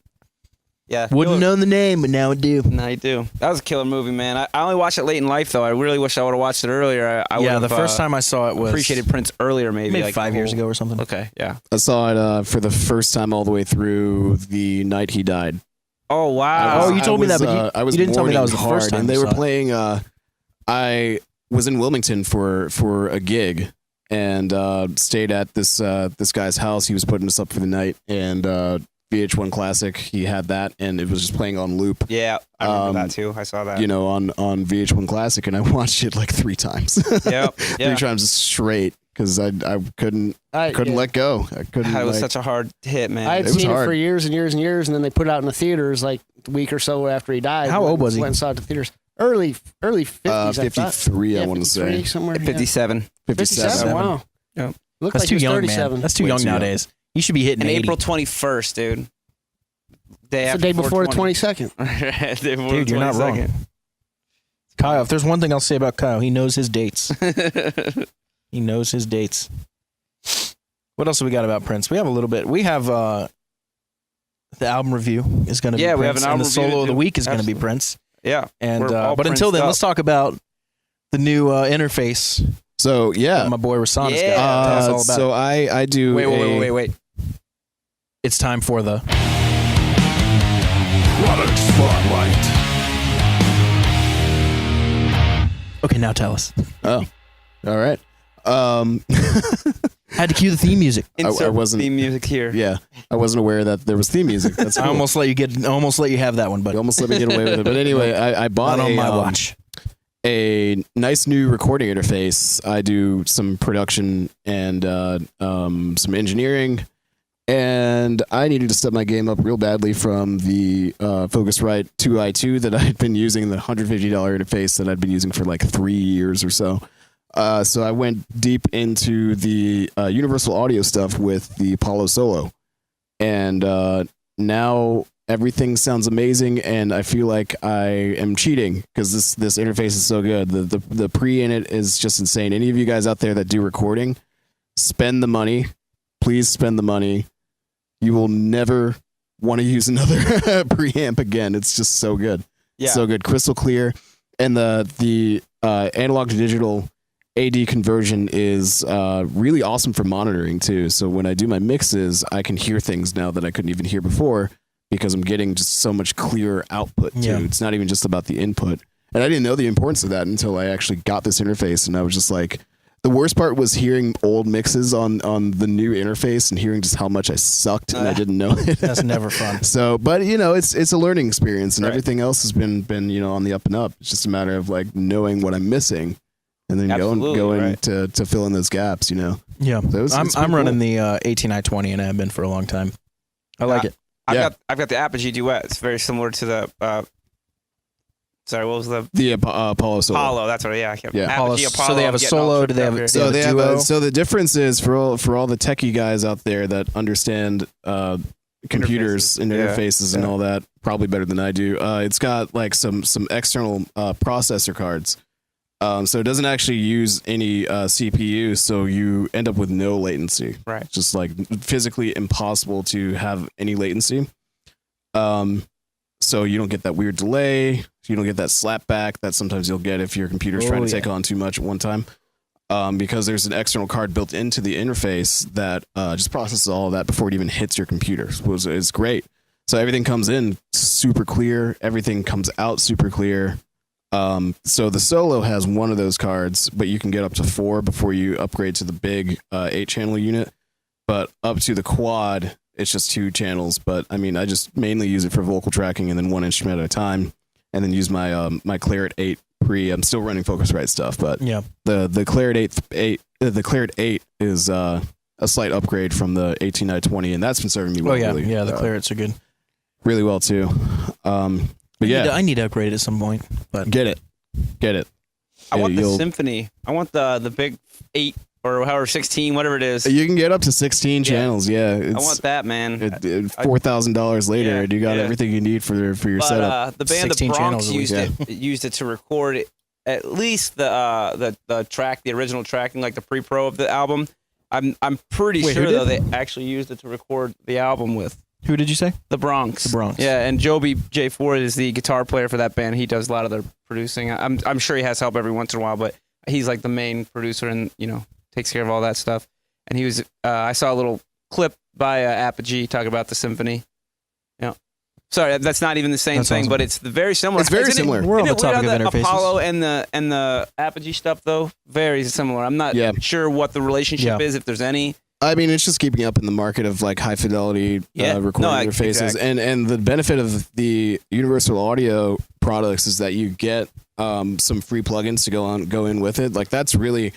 Yeah. Wouldn't know the name, but now I do. No, you do. That was a killer movie, man. I only watched it late in life, though. I really wish I would have watched it earlier. I Yeah, would've, the first time I saw it was appreciated Prince earlier, maybe like 5 years the ago whole- or something. Okay, yeah. I saw it for the first time all the way through the night he died. Oh wow. Oh, you told me that, but I was you didn't tell me that was the mourning first hard, time and they you were saw it. playing. I was in Wilmington for a gig and stayed at this guy's house. He was putting us up for the night, and VH1 Classic. He had that, and it was just playing on loop. Yeah, I remember that too. I saw that. You know, on VH1 Classic, and I watched it like 3 times. Yep. Yeah. 3 times straight because I couldn't Yeah. let go. I couldn't. God, it was like- such a hard hit, man. I had It was seen it hard. for years and years and years, and then they put it out in the theaters like a week or so after he died. How old was he? Went and saw it at the theaters. Early 50s. I thought. 53, I Yeah, want to 53, say. somewhere. yeah. 57. 57. Wow. Yep. Looked That's like too he was young, 37. man. That's too Way young too young. nowadays. You should be hitting And 80. April 21st, dude. It's the day before the 22nd. Day before Dude, the you're not wrong. 22nd. Kyle, if there's one thing I'll say about Kyle, he knows his dates. He knows his dates. What else have we got about Prince? We have a little bit. We have the album review is going to be Yeah, Prince, we have an album and the review to solo of the do. week is going to be Absolutely. Prince. Yeah. And We're all but until Princed then, up. let's talk about the new interface So yeah, that my boy Rasan's Yeah. got. Tell us all about so it. I do. Wait. It's time for the Product Spotlight. Okay, now tell us. Oh, all right. Had to cue the theme music. Insert wasn't- theme music here. Yeah, I wasn't aware that there was theme music. That's I cool. almost let you have that one, but You almost let me get away with it. But anyway, I bought not on my a watch. a nice new recording interface. I do some production and some engineering, and I needed to step my game up real badly from the Focusrite 2i2 that I had been using, the $150 interface that I'd been using for like 3 years or so. So I went deep into the Universal Audio stuff with the Apollo Solo, and now everything sounds amazing, and I feel like I am cheating because this interface is so good. The pre in it is just insane. Any of you guys out there that do recording, spend the money. Please spend the money. You will never want to use another preamp again. It's just so good. Yeah. So good, crystal clear, and the analog to digital AD conversion is really awesome for monitoring too. So when I do my mixes, I can hear things now that I couldn't even hear before because I'm getting just so much clearer output too. Yeah. It's not even just about the input. And I didn't know the importance of that until I actually got this interface, and I was just like, The worst part was hearing old mixes on the new interface and hearing just how much I sucked and I didn't know it. That's never fun. So, but it's a learning experience, and Right. everything else has been on the up and up. It's just a matter of like knowing what I'm missing, and then Absolutely, going right. to fill in those gaps. Yeah, So it's I'm pretty running cool. the 18920, and I have been for a long time. I like it. I've got the Apogee Duet. It's very similar to the. Sorry, what was the Apollo Solo. Apollo? That's what. Yeah, I can't. Yeah. Apogee, Apollo, Apollo. so they have I'm a getting all solo. Do tripped they up have? here. So they have a duo. So the difference is for all the techie guys out there that understand computers and Yeah. interfaces and all that probably better than I do. It's got like some external processor cards. So it doesn't actually use any CPU, so you end up with no latency. Right. It's just like physically impossible to have any latency. So you don't get that weird delay. You don't get that slap back that sometimes you'll get if your computer's trying to take on too much at one time. Because there's an external card built into the interface that just processes all of that before it even hits your computer. It's great. So everything comes in super clear. Everything comes out super clear. So the Solo has one of those cards, but you can get up to 4 before you upgrade to the big 8-channel unit. But up to the quad, it's just 2 channels. But I mean, I just mainly use it for vocal tracking and then one instrument at a time, and then use my my Claret 8 pre. I'm still running Focusrite stuff, but Yeah. the Claret 8 is a slight upgrade from the 18920, and that's been serving me well. Oh yeah, really, yeah. The Clarets are good. really well too. But yeah, I need to upgrade it at some point. But get it. I want the You'll- Symphony. I want the big 8 or however 16, whatever it is. You can get up to 16 channels. Yeah, I want that, man. $4,000 later, Yeah, and you got yeah. everything you need for your But setup. the band, the 16 Bronx, channels a week, used it to record at least the track, the original tracking, like the pre-pro of the album. I'm pretty Wait, who sure though they did? actually used it to record the album with. who did you say? The Bronx. The Bronx. Yeah, and Joby J. Ford is the guitar player for that band. He does a lot of their producing. I'm sure he has help every once in a while, but he's like the main producer and takes care of all that stuff. And he was I saw a little clip by Apogee talking about the Symphony. Yeah. Sorry, that's not even the same That's thing, awesome. but it's very similar. It's very Isn't it- similar. We're on isn't the it weird topic how of the interfaces. Apollo and the Apogee stuff though very similar. I'm not Yeah. sure what the relationship Yeah. is, if there's any. I mean, it's just keeping up in the market of like high fidelity Yeah. recording No, interfaces, exactly. and the benefit of the Universal Audio products is that you get some free plugins to go in with it. Like that's really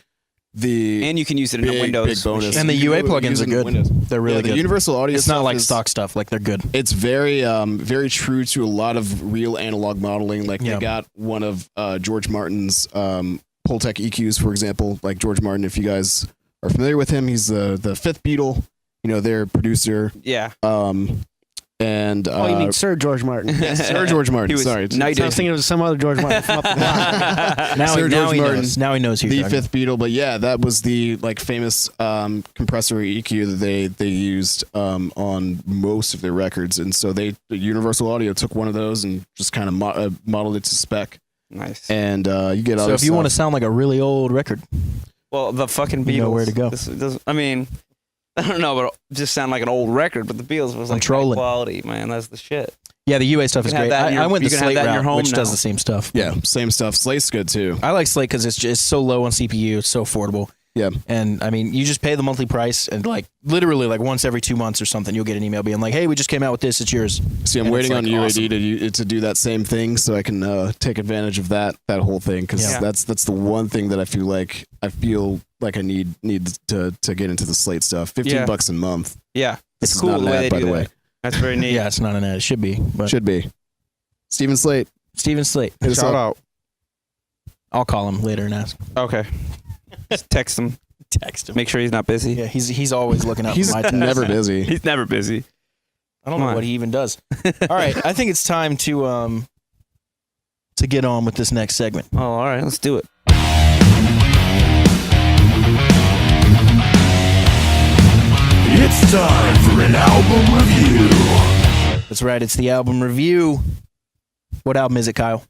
the And you can use it in a big, Windows big bonus. machine. And the You UA can plugins use are it in good. Windows. They're really the good. Universal Audio. It's not stuff like is- stock stuff. Like they're good. It's very very true to a lot of real analog modeling. Like Yeah. they got one of George Martin's Pultec EQs, for example. Like George Martin, if you guys are familiar with him, he's the fifth Beatle. Their producer. Yeah. And Oh, you mean Sir George Martin? Sir George Martin. He was Sorry, knighted. I was thinking it was some other George Martin from up the block. Now, Sir now George he Martin, knows. Now he knows who the you're talking fifth Beatle. But yeah, that was the like famous compressor EQ that they used on most of their records, and so Universal Audio took one of those and just kind of modeled it to spec, Nice. and you get So other if you want to stuff. sound like a really old record, Well, the fucking Beatles. You know where to go. I mean, I don't know, but it just sound like an old record. But the Beatles was I'm like high trolling. quality, man. That's the shit. yeah, the UA stuff is You can have great. that in your- I went you the can have Slate that in route, your home which does now. the same stuff. Yeah, same stuff. Slate's good too. I like Slate because it's so low on CPU. It's so affordable. Yeah. And I mean, you just pay the monthly price, and like literally, like once every 2 months or something, you'll get an email being like, "Hey, we just came out with this. It's yours." See, I'm And waiting it's, on like, UAD awesome. to do that same thing, so I can take advantage of that whole thing, because Yeah. that's the one thing that I feel like I need to get into the Slate stuff. $15 a month. Yeah, This it's is cool not the an way ad, they by do the that. way. That's very neat. Yeah, it's not an ad. It should be, but Should be. Steven Slate. Steven Slate. Hit us up. out. I'll call him later and ask. Okay. Just text him. Text him. Make sure he's not busy. Yeah, he's always looking out He's for my text. never busy. He's never busy. I don't Come know on. what he even does. All right, I think it's time to get on with this next segment. Oh, all right. Let's do it. It's time for an album review. That's right. It's the album review. What album is it, Kyle?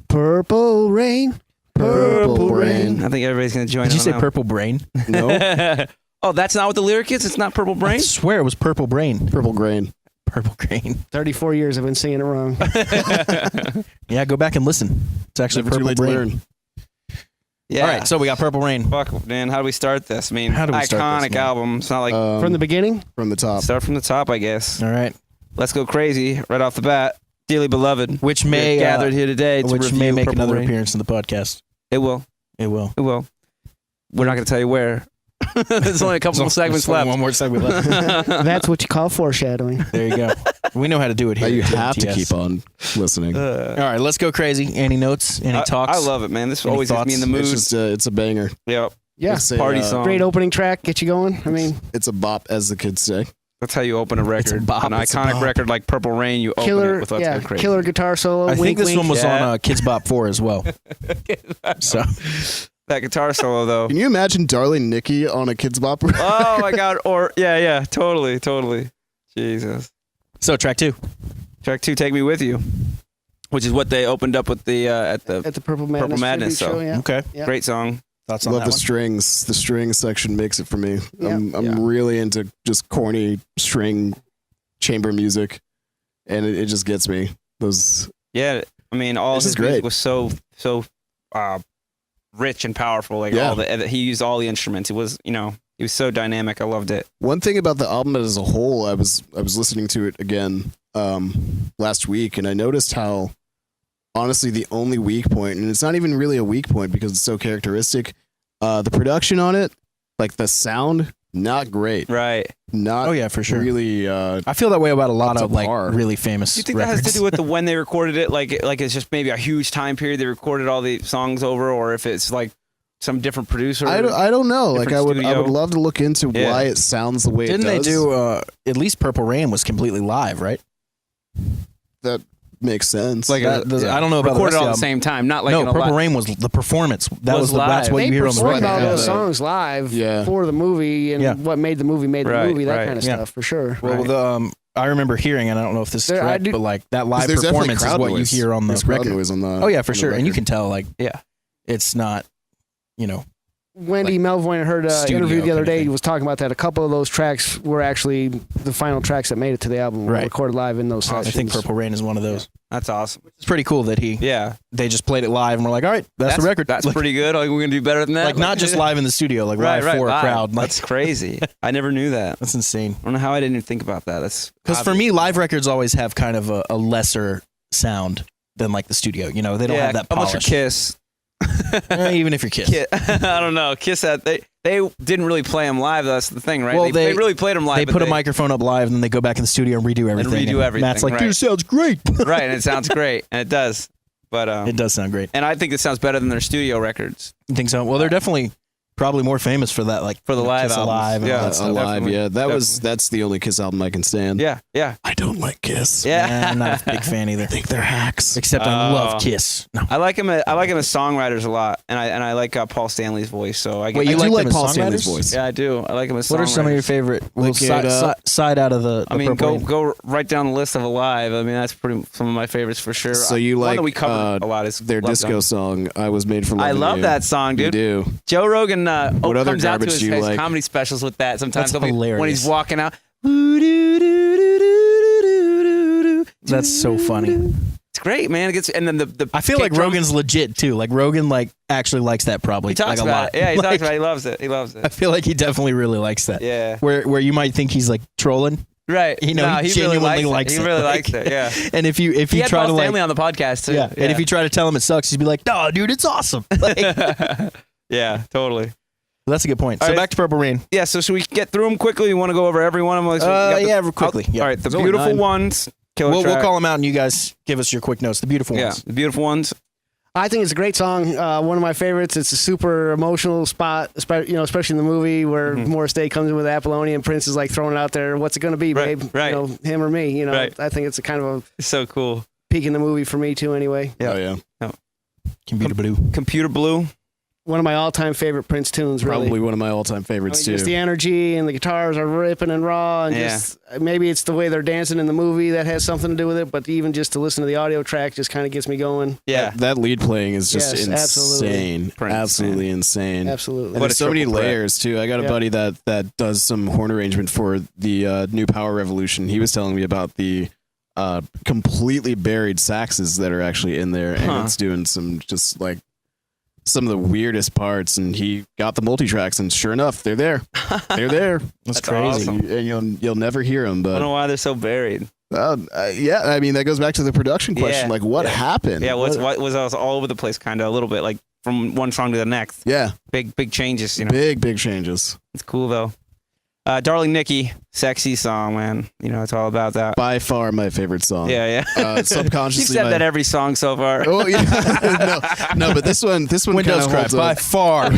Purple Rain. Purple Rain. I think everybody's gonna join. Did you in say on Purple Brain? No. that. Oh, that's not what the lyric is. It's not Purple I Brain. swear it was Purple Brain. Purple Grain. Purple Grain. 34 years I've been singing it wrong. Yeah, go back and listen. It's actually Never too Purple late to Brain. learn. Yeah. All right, so we got Purple Rain. Fuck, man. How do we start this? I mean, How do we start iconic this, man? album. It's not like From the beginning? from the top. start from the top, I guess. All right, Let's go crazy right off the bat. Dearly beloved, which we're may gathered here today to which review may make Purple another Rain. appearance in the podcast. It will. It will. It will. We're not going to tell you where. There's only a couple more segments There's only left. One more segment left. That's what you call foreshadowing. There you go. We know how to do it here. That you at have to TS. keep on listening. All right, let's go crazy. Any notes? Any talks? I love it, man. This Any always gets me in the thoughts? mood. It's just it's a banger. Yep. Yeah. It's a, Party song. Great opening track. Get you going. I mean, It's a bop, as the kids say. That's how you open a record. a bop, An it's a iconic bop. record like Purple Rain, you open it killer, with Let's yeah, Go Crazy. killer guitar solo. I think wink, this wink. one was Yeah. on Kids Bop 4 as well. So That guitar solo, though. Can you imagine Darling Nikki on a kids bop? Oh, my God. Or, yeah. Totally. Jesus. track 2. Track 2, Take Me With You, which is what they opened up with the at the At the Purple Madness, Purple Madness, tribute show, so- yeah. Okay. Yeah. great song. Thoughts on Love that the one? strings. The string section makes it for me. Yeah. I'm really into just corny string chamber music, and it just gets me. Those Yeah, I mean, all This his is great. music was so rich and powerful. Like Yeah. all he used all the instruments. It was, he was so dynamic. I loved it. one thing about the album as a whole. I was listening to it again last week, and I noticed how honestly the only weak point, and it's not even really a weak point because it's so characteristic. The production on it, like the sound, not great. Right. Not Oh, yeah, for sure. really. I feel that way about a lot Up of to like par. really famous Do you think records. that has to do with the when they recorded it? Like it's just maybe a huge time period they recorded all the songs over, or if it's like some different producer? I don't know. Like different I would studio. love to look into Yeah. why it sounds the way Didn't it they does. do at least Purple Rain was completely live, right? That makes sense. Like I don't know about recorded the all rest at the of same time, not the like album. in No, a Purple li- Rain was the performance. That Was was that's live. what They you hear on the performed record. all those Yeah. songs live Yeah. for the movie and Yeah. what made the movie made the Right, movie, that right. kind of Yeah. stuff, for sure. Well, Right. I remember hearing, and I don't know if this is There- I correct, do- but like that live there's definitely performance is crowd what noise. you hear on the There's crowd record. noise on the. Oh yeah, for on the sure, and you record. can tell like Yeah. it's not, Wendy Melvoin heard studio interview the other kind of day. thing. He was talking about that. A couple of those tracks were actually the final tracks that made it to the album. Were Right. recorded live in those I sessions. think Purple Rain is one of those. That's awesome. It's pretty cool that Yeah, they just played it live and we're like, all right, that's the record. That's like, pretty good. Like we're gonna do better than that. like not just live in the studio, like right, live for live. a crowd. Like That's crazy. I never knew that. that's insane. I don't know how I didn't even think about that. That's Because for me, live records always have kind of a lesser sound than like the studio. They don't have that Unless polish. you're Kiss. Even if you're Kiss. I don't know. Kiss had they didn't really play them live. That's the thing, right? Well, they really played them live. They but put a microphone up live and then they go back in the studio and redo everything. redo everything, Matt's like, right. dude, sounds great. right, and it sounds great, and it does. But It does sound great. and I think it sounds better than their studio records. You think so? Well, they're definitely probably more famous for that, like For the live Kiss albums. Alive and Yeah. all that stuff. Alive, Definitely. yeah. Definitely. That's the only Kiss album I can stand. Yeah, yeah, I don't like Kiss. yeah. I'm not a big fan either. I think they're hacks. Except I Oh. love Kiss. No. I like him. I like him as songwriters a lot, and I like Paul Stanley's voice. So I Wait, I you do like like them as Paul Stanley's songwriters? voice. yeah, I do. I like him as What are some of your songwriters. favorite? Well, Lick It Up. side out of the I mean, Purple Rain. go right down the list of Alive. I mean, that's pretty some of my favorites for sure. So you One like that we covered a lot is their Love disco Gun. song, I Was Made for Loving I love You. that song, You dude. do. Joe Rogan What other comes out to garbage his, do you his like? comedy specials with that. Sometimes That's he'll be, when hilarious. he's walking out. That's so funny. It's great, man. It gets and then the I feel kick like drum, Rogan's legit too. Like Rogan, like actually likes that probably. he talks like, a about lot. it. Yeah, he Like, talks about it. He loves it. He loves I it. feel like he definitely really likes that. Yeah. Where you might think he's like trolling, Right. he no, he really genuinely likes likes it. it. He really Like- likes it. Yeah. and if you He had try Paul to like, Stanley on the podcast too. yeah, and if you try to tell him it sucks, he'd be like, "No, dude, it's awesome." Like, yeah, totally. that's a good point. All So right. back to Purple Rain. Yeah. So should we get through them quickly? You want to go over every one of them? We got the- Yeah, quickly. Yeah. All right. The There's only beautiful 9. ones. Killer We'll track. call them out, and you guys give us your quick notes. The beautiful Yeah, ones. the beautiful ones. I think it's a great song. One of my favorites. It's a super emotional spot, especially in the movie where Morris Day comes in with Apollonia and Prince is like throwing it out there. What's it going to be, Right, babe? right. Him or me? Right. I think it's a kind of a It's so cool. peak in the movie for me too. Anyway, Yeah. Oh yeah. Computer Blue. Computer Blue. one of my all-time favorite Prince tunes. Really. Probably one of my all-time favorites Just too. the energy and the guitars are ripping and raw, and Yeah. just maybe it's the way they're dancing in the movie that has something to do with it. But even just to listen to the audio track just kind of gets me going. Yeah. That lead playing is just Yes, absolutely. insane. Prince, Absolutely insane. Absolutely. And What there's a so many triple threat. layers too. I got a Yeah. buddy that does some horn arrangement for the new Power Revolution. He was telling me about the completely buried saxes that are actually in there, and Huh. it's doing some just like some of the weirdest parts, and he got the multi-tracks, and sure enough, they're there. They're there. That's That's crazy. awesome. And you'll never hear them. I don't know But why they're so buried. yeah, I mean that goes back to the production question. Yeah. Like, what happened? Yeah, what was all over the place, kind of a little bit, like from one song to the next. Yeah, Big changes, you know. big changes. It's cool though. Darling Nikki, sexy song, man. You know, it's all about that. By far my favorite song. Yeah. You've Subconsciously, said that every song so far. Oh yeah, no, but this one Windows kinda Cry, holds by up. far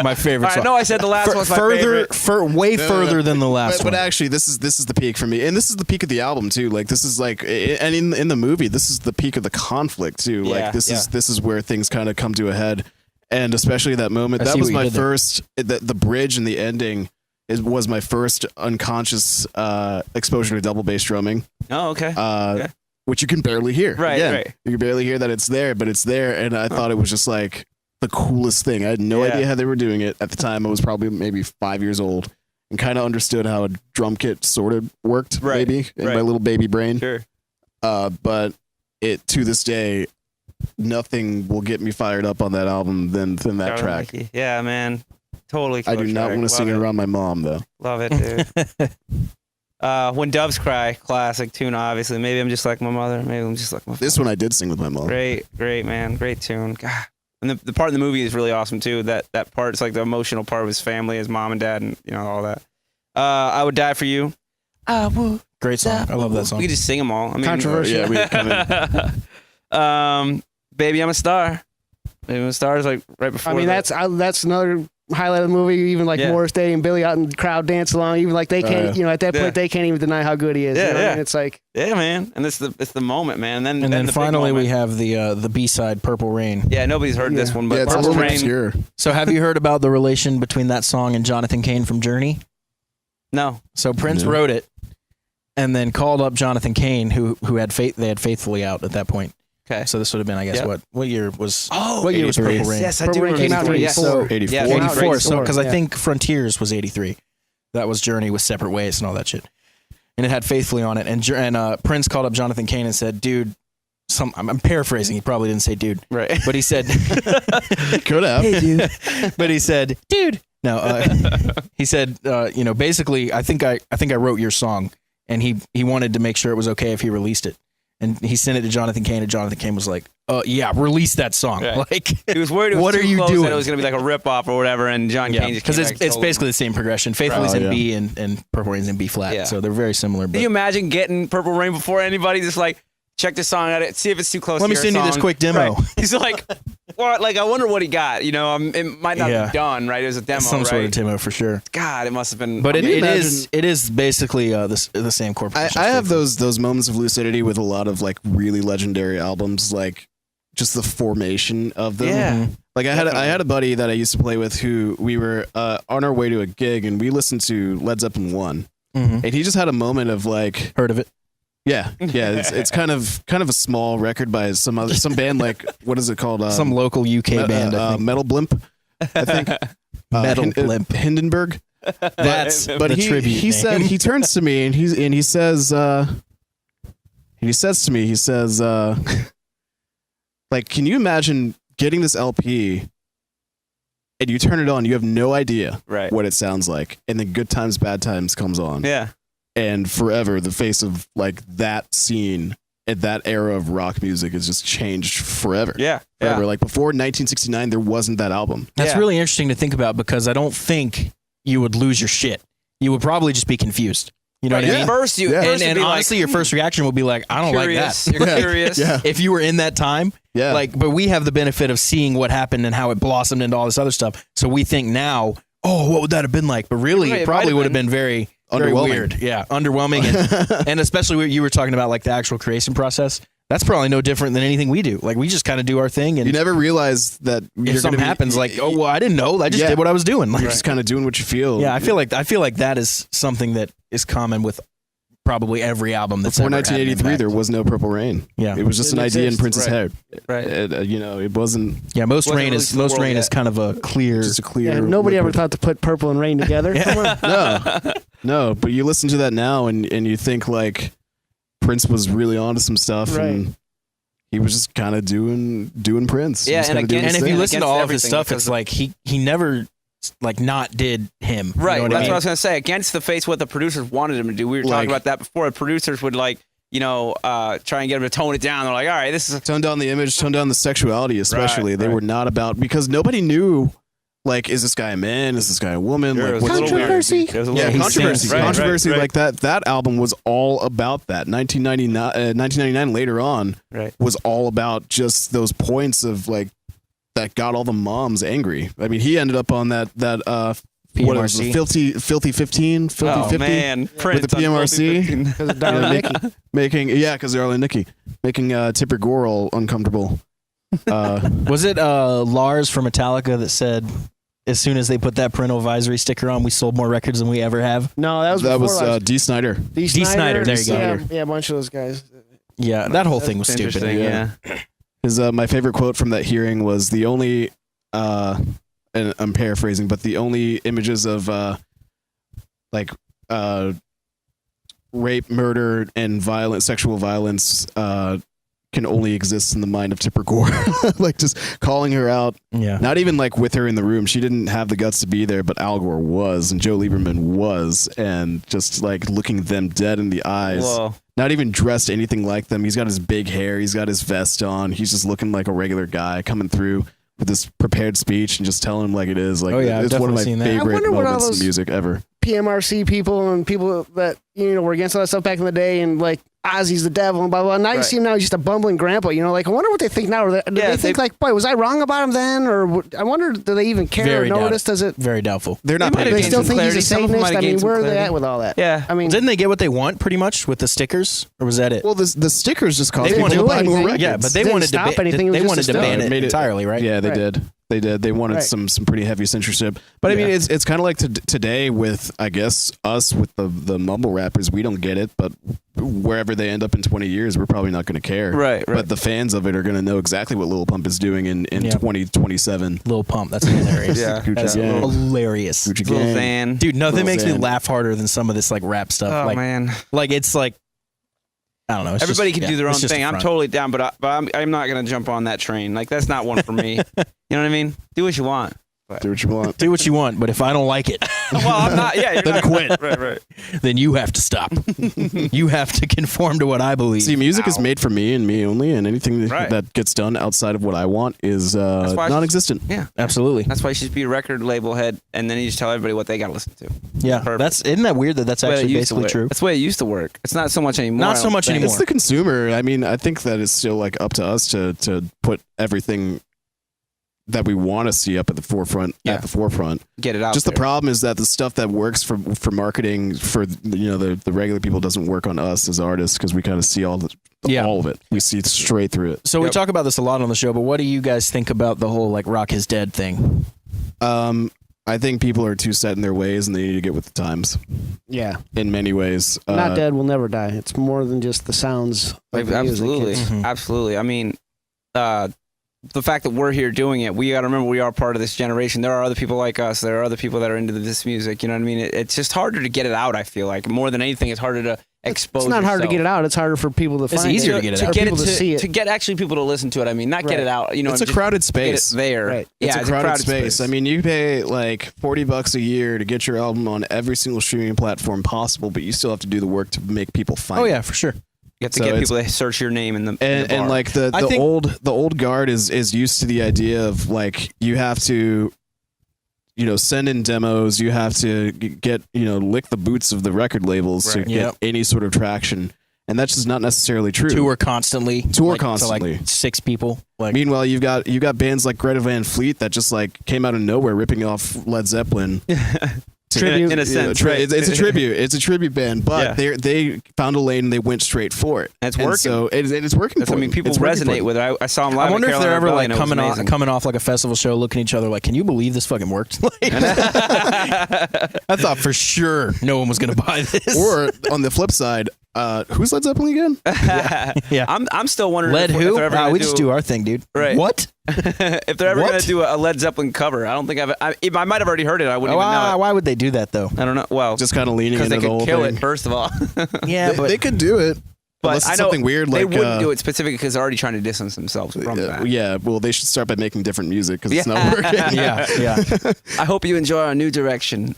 my favorite I song. know I said the last one's my favorite. Way further than the last But one. actually, this is the peak for me, and this is the peak of the album too. Like this is like, and in the movie, this is the peak of the conflict too. Yeah, Like this yeah. is where things kind of come to a head, and especially that moment. I That see was what you my did there. first. The bridge and the ending was my first unconscious exposure to double bass drumming. Oh, okay. Okay. Which you can barely hear. Right, Again, right. You can barely hear that it's there, but it's there, and I thought it was just like the coolest thing. I had no Yeah. idea how they were doing it at the time. I was probably maybe 5 years old, and kind of understood how a drum kit sort of worked, Right, maybe in right. my little baby brain. Sure. But it to this day, nothing will get me fired up on that album than that Darling track. Nikki. Yeah, man. Totally. I do not want to sing it around my mom though. Love it, dude. When Doves Cry, classic tune, obviously. Maybe I'm just like my mother. Maybe I'm just like my This one I did sing with my mom. Great, man. Great tune. God. And the part in the movie is really awesome, too. That part is like the emotional part of his family, his mom and dad, and, you know, all that. I Would Die For You. I would. Great song. I love that song. We could just sing them all. I mean, Controversial. Yeah, we kind of. Baby, I'm a Star. Baby, I'm a Star is like right before. I mean, that's another highlight of the movie. Even like Yeah. Morris Day and Billy out in the crowd dance along. Even like they can't, yeah. at that Yeah. point they can't even deny how good he is. Yeah, you know? yeah. And it's like, Yeah, man. And it's the moment, man. And and then the big finally we moment. have the B-side, Purple Rain. Yeah, nobody's heard this Yeah. one, but Yeah, it's a Purple little Rain. obscure. So have you heard about the relation between that song and Jonathan Cain from Journey? No. So Prince No. wrote it and then called up Jonathan Cain, who had they had Faithfully out at that point. Okay. So this would have been, I guess, Yep. what year was? Oh, what year was 83. Purple Rain? Yes, I Purple do Rain remember. came out in Yes. 84. 84. Yeah, 84. So because I Yeah. think Frontiers was 83. That was Journey with Separate Ways and all that shit. And it had Faithfully on it. And Prince called up Jonathan Cain and said, "Dude." I'm paraphrasing. He probably didn't say "dude," Right. but he said, Could have. "Hey, dude." But he said, "Dude." No, he said, basically, I think I wrote your song, and he wanted to make sure it was okay if he released it, and he sent it to Jonathan Cain, and Jonathan Cain was like, yeah, release that song." Right. Like, He was worried it was what too are you close, doing? that it was going to be like a rip-off or whatever, and John yeah, Cain just because came it's back and told him. basically the same progression. Faithfully's Right. in Oh, B and Purple Rain's in B flat, Yeah. so they're very similar. Can But you imagine getting Purple Rain before anybody? Just like, check this song out, see if it's too close Let to me your send you this song. quick demo. Right. He's like, what? Like, I wonder what he got. It might not Yeah. be done, right? It was a demo, some right? sort of demo for sure. God, it must have been. But Can you it is basically the same I corporation. have those moments of lucidity with a lot of like really legendary albums, like just the formation of them. Yeah. Mhm. Like I had a buddy that I used to play with who we were on our way to a gig and we listened to Led Zeppelin 1, Mhm. and he just had a moment of like, Heard of it? yeah, it's kind of a small record by some band, like what is it called? Some local UK band, I think. Metal Blimp, I think. Metal Blimp. Hindenburg. That's But the tribute he name. said he turns to me and he says like, can you imagine getting this LP and you turn it on, you have no idea Right. what it sounds like, and then Good Times Bad Times comes on, Yeah. and forever the face of like that scene at that era of rock music is just changed forever. Yeah. Forever. Yeah. Like before 1969, there wasn't that album. That's Yeah. really interesting to think about because I don't think you would lose your shit. You would probably just be confused. You know Right. what I At mean? first, you Yeah. first And it'd be honestly, like, your first reaction would be like, I don't curious. like that. You're curious. Yeah. If you were in that time, Yeah. but we have the benefit of seeing what happened and how it blossomed into all this other stuff. So we think now, oh, what would that have been like? But really, Right, it it probably might would have have been very, very Underwhelming. weird. Yeah, underwhelming. And especially what you were talking about, like the actual creation process. That's probably no different than anything we do. Like we just kind of do our thing, and you never realize that if something happens, like, oh, well, I didn't know. I just Yeah. did what I was doing. Like, you're just kind of doing what you feel. yeah, I feel like that is something that is common with probably every album that's Before ever had an 1983, there impact. was no Purple Rain. Yeah. It was just an Didn't idea in exist. Prince's Right. head. Right. It wasn't Yeah, most Wasn't rain released is to the most world rain yet. is kind of a clear. just a clear. yeah, nobody ever liquid. thought to put Purple and Rain together. Come on. No, but you listen to that now and you think like Prince was really onto some stuff, Right. and he was just kind of doing Prince. Yeah, He was and kinda doing again- his And if you thing. listen to against all of his everything, stuff, because- it's like he never like not did him. You Right. know what That's I mean? what I was gonna say. Against the face, what the producers wanted him to do. We were Like- talking about that before. Producers would try and get him to tone it down. They're like, all right, this is Tone down the image, tone down the sexuality, especially. Right, they right. were not about, because nobody knew, like, is this guy a man? Is this guy a woman? There Like, was what's a little Controversy. weird. There was a Yeah, little he controversy. sings. Right, Controversy right, like that. That album was all about that. 1999 later on right. was all about just those points of like that got all the moms angry. I mean, he ended up on that what was PMRC. it, filthy 15, filthy Oh 50 man, Prince with the on PMRC. 15. Because of Darling Nikki. making because they're all in Nikki making Tipper Gore all uncomfortable. Was it Lars from Metallica that said, as soon as they put that parental advisory sticker on, we sold more records than we ever have? No, that was That before was Lars. D. Snyder. D. Snyder, there you go. Yeah, a bunch of those guys. Yeah, that whole thing was That's stupid. interesting, Yeah. His my favorite quote from that hearing was the only, and I'm paraphrasing, but the only images of rape, murder, and sexual violence can only exist in the mind of Tipper Gore. Like just calling her out, Yeah. not even like with her in the room. She didn't have the guts to be there, but Al Gore was, and Joe Lieberman was, and just like looking them dead in the eyes. Whoa. Not even dressed anything like them. He's got his big hair. He's got his vest on. He's just looking like a regular guy coming through with this prepared speech and just telling him like it is. Like, Oh, yeah, I've it's one of my definitely seen that. I favorite wonder what all moments in those- music ever. PMRC people and people that were against all that stuff back in the day, and like Ozzy's the devil and blah blah. Now you Right. see him now; he's just a bumbling grandpa. Like I wonder what they think now. Do Yeah, they think they- like, boy, was I wrong about him then, or I wonder, do they even care Very or notice? Does it? Very doubtful. They're not They might Do have they paying gained still some think clarity. he's a Some of them might Satanist? have I mean, gained some where are they clarity. at with all that? Yeah. I mean, Didn't they get what they want pretty much with the stickers, or was that it? Well, the stickers just caused They people wanted to to buy do more anything. records. yeah, but they Didn't wanted to stop anything, it was they just wanted a to ban sticker. it Made it- entirely, right? Yeah, they Right. did. They did. They wanted Right. some pretty heavy censorship. But I mean, Yeah. it's kind of like today with, I guess, us with the mumble rappers. We don't get it, but wherever they end up in 20 years, we're probably not going to care. Right, right. But the fans of it are going to know exactly what Lil Pump is doing in Yeah. 2027. Lil Pump, that's hilarious. Yeah. That's Gang. hilarious. Gucci Lil Gang. Xan. Dude, nothing Lil makes me Xan. laugh harder than some of this like rap stuff. Oh like, man. like it's like I don't know. It's Everybody just, can do their it's own just a thing. I'm front. totally down, but I'm not gonna jump on that train. Like that's not one for me. You know what I mean? Do what you want. Do what you want. Do what you want, but if I don't like it, Well, I'm not. Yeah, you're Then not, quit. Right, right. then you have to stop. You have to conform to what I believe. See, music is Ow. made for me and me only, and anything that, Right. that gets done outside of what I want is why I- non-existent. Yeah. Absolutely. That's why you should be a record label head, and then you just tell everybody what they got to listen to. Yeah. Perfect. That's isn't that weird that that's That's the way it actually used to basically work. true. That's the way it used to work. It's not so much anymore. Not I so don't much think. anymore. It's the consumer. I mean, I think that it's still like up to us to put everything that we want to see up at the forefront. Yeah. At the forefront. Get it out. Just the there. problem is that the stuff that works for marketing for the regular people doesn't work on us as artists because we kind of see all of it. We see straight through it. So we Yep. talk about this a lot on the show, but what do you guys think about the whole like Rock is dead thing? I think people are too set in their ways and they need to get with the times yeah, in many ways. not dead will never die. It's more than just the sounds. Of Like, the music. absolutely, It's- Mhm. absolutely. I mean, the fact that we're here doing it, we got to remember we are part of this generation. There are other people like us. There are other people that are into this music. You know what I mean? It's just harder to get it out. I feel like more than anything, it's harder to expose. It's not hard to yourself. get it out. It's harder for people to find easier it. to get it to out. get people it to see it. to get actually people to listen to it. I mean, not get Right. it out. You know, It's a just crowded get space. it there. Right. Yeah, It's a crowded space. I mean, you pay like $40 a year to get your album on every single streaming platform possible, but you still have to do the work to make people find Oh it. yeah, for sure. you have to so get it's- people to search your name in the And bar. like the I think- old guard is used to the idea of like you have to send in demos, you have to get lick the boots of the record labels to Right. get Yep. any sort of traction, and that's just not necessarily true. Tour constantly. Tour like, to, constantly. like 6 people. Like Meanwhile, you've got bands like Greta Van Fleet that just like came out of nowhere ripping off Led Zeppelin. Tribute. in a sense, Tri- right? it's a tribute. It's a tribute band, but Yeah. they found a lane and they went straight for it. And it's And working. so it's working. That's- For I mean, them. people It's working for resonate them. with it. I saw them live. I wonder at if they're Carolina ever like Rebellion. coming off like a festival show, looking at each other like, "Can you believe this fucking worked?" Like, I thought for sure no one was gonna buy this. Or on the flip side, who's Led Zeppelin again? Yeah. I'm still wondering. Led if who? they're ever Ah, gonna we just do our thing, dude. Right. What? if they're ever What? going to do a Led Zeppelin cover. I don't think I might have already heard it. I wouldn't even know. Why would they do that though? I don't know. Well, Just kind of leaning because into they the could whole kill thing. it. First of all, Yeah, but They could do it. But Unless it's I know something weird they like, wouldn't do it specifically because they're already trying to distance themselves from that. Yeah, well, they should start by making different music because it's Yeah. not working. yeah. I hope you enjoy our new direction.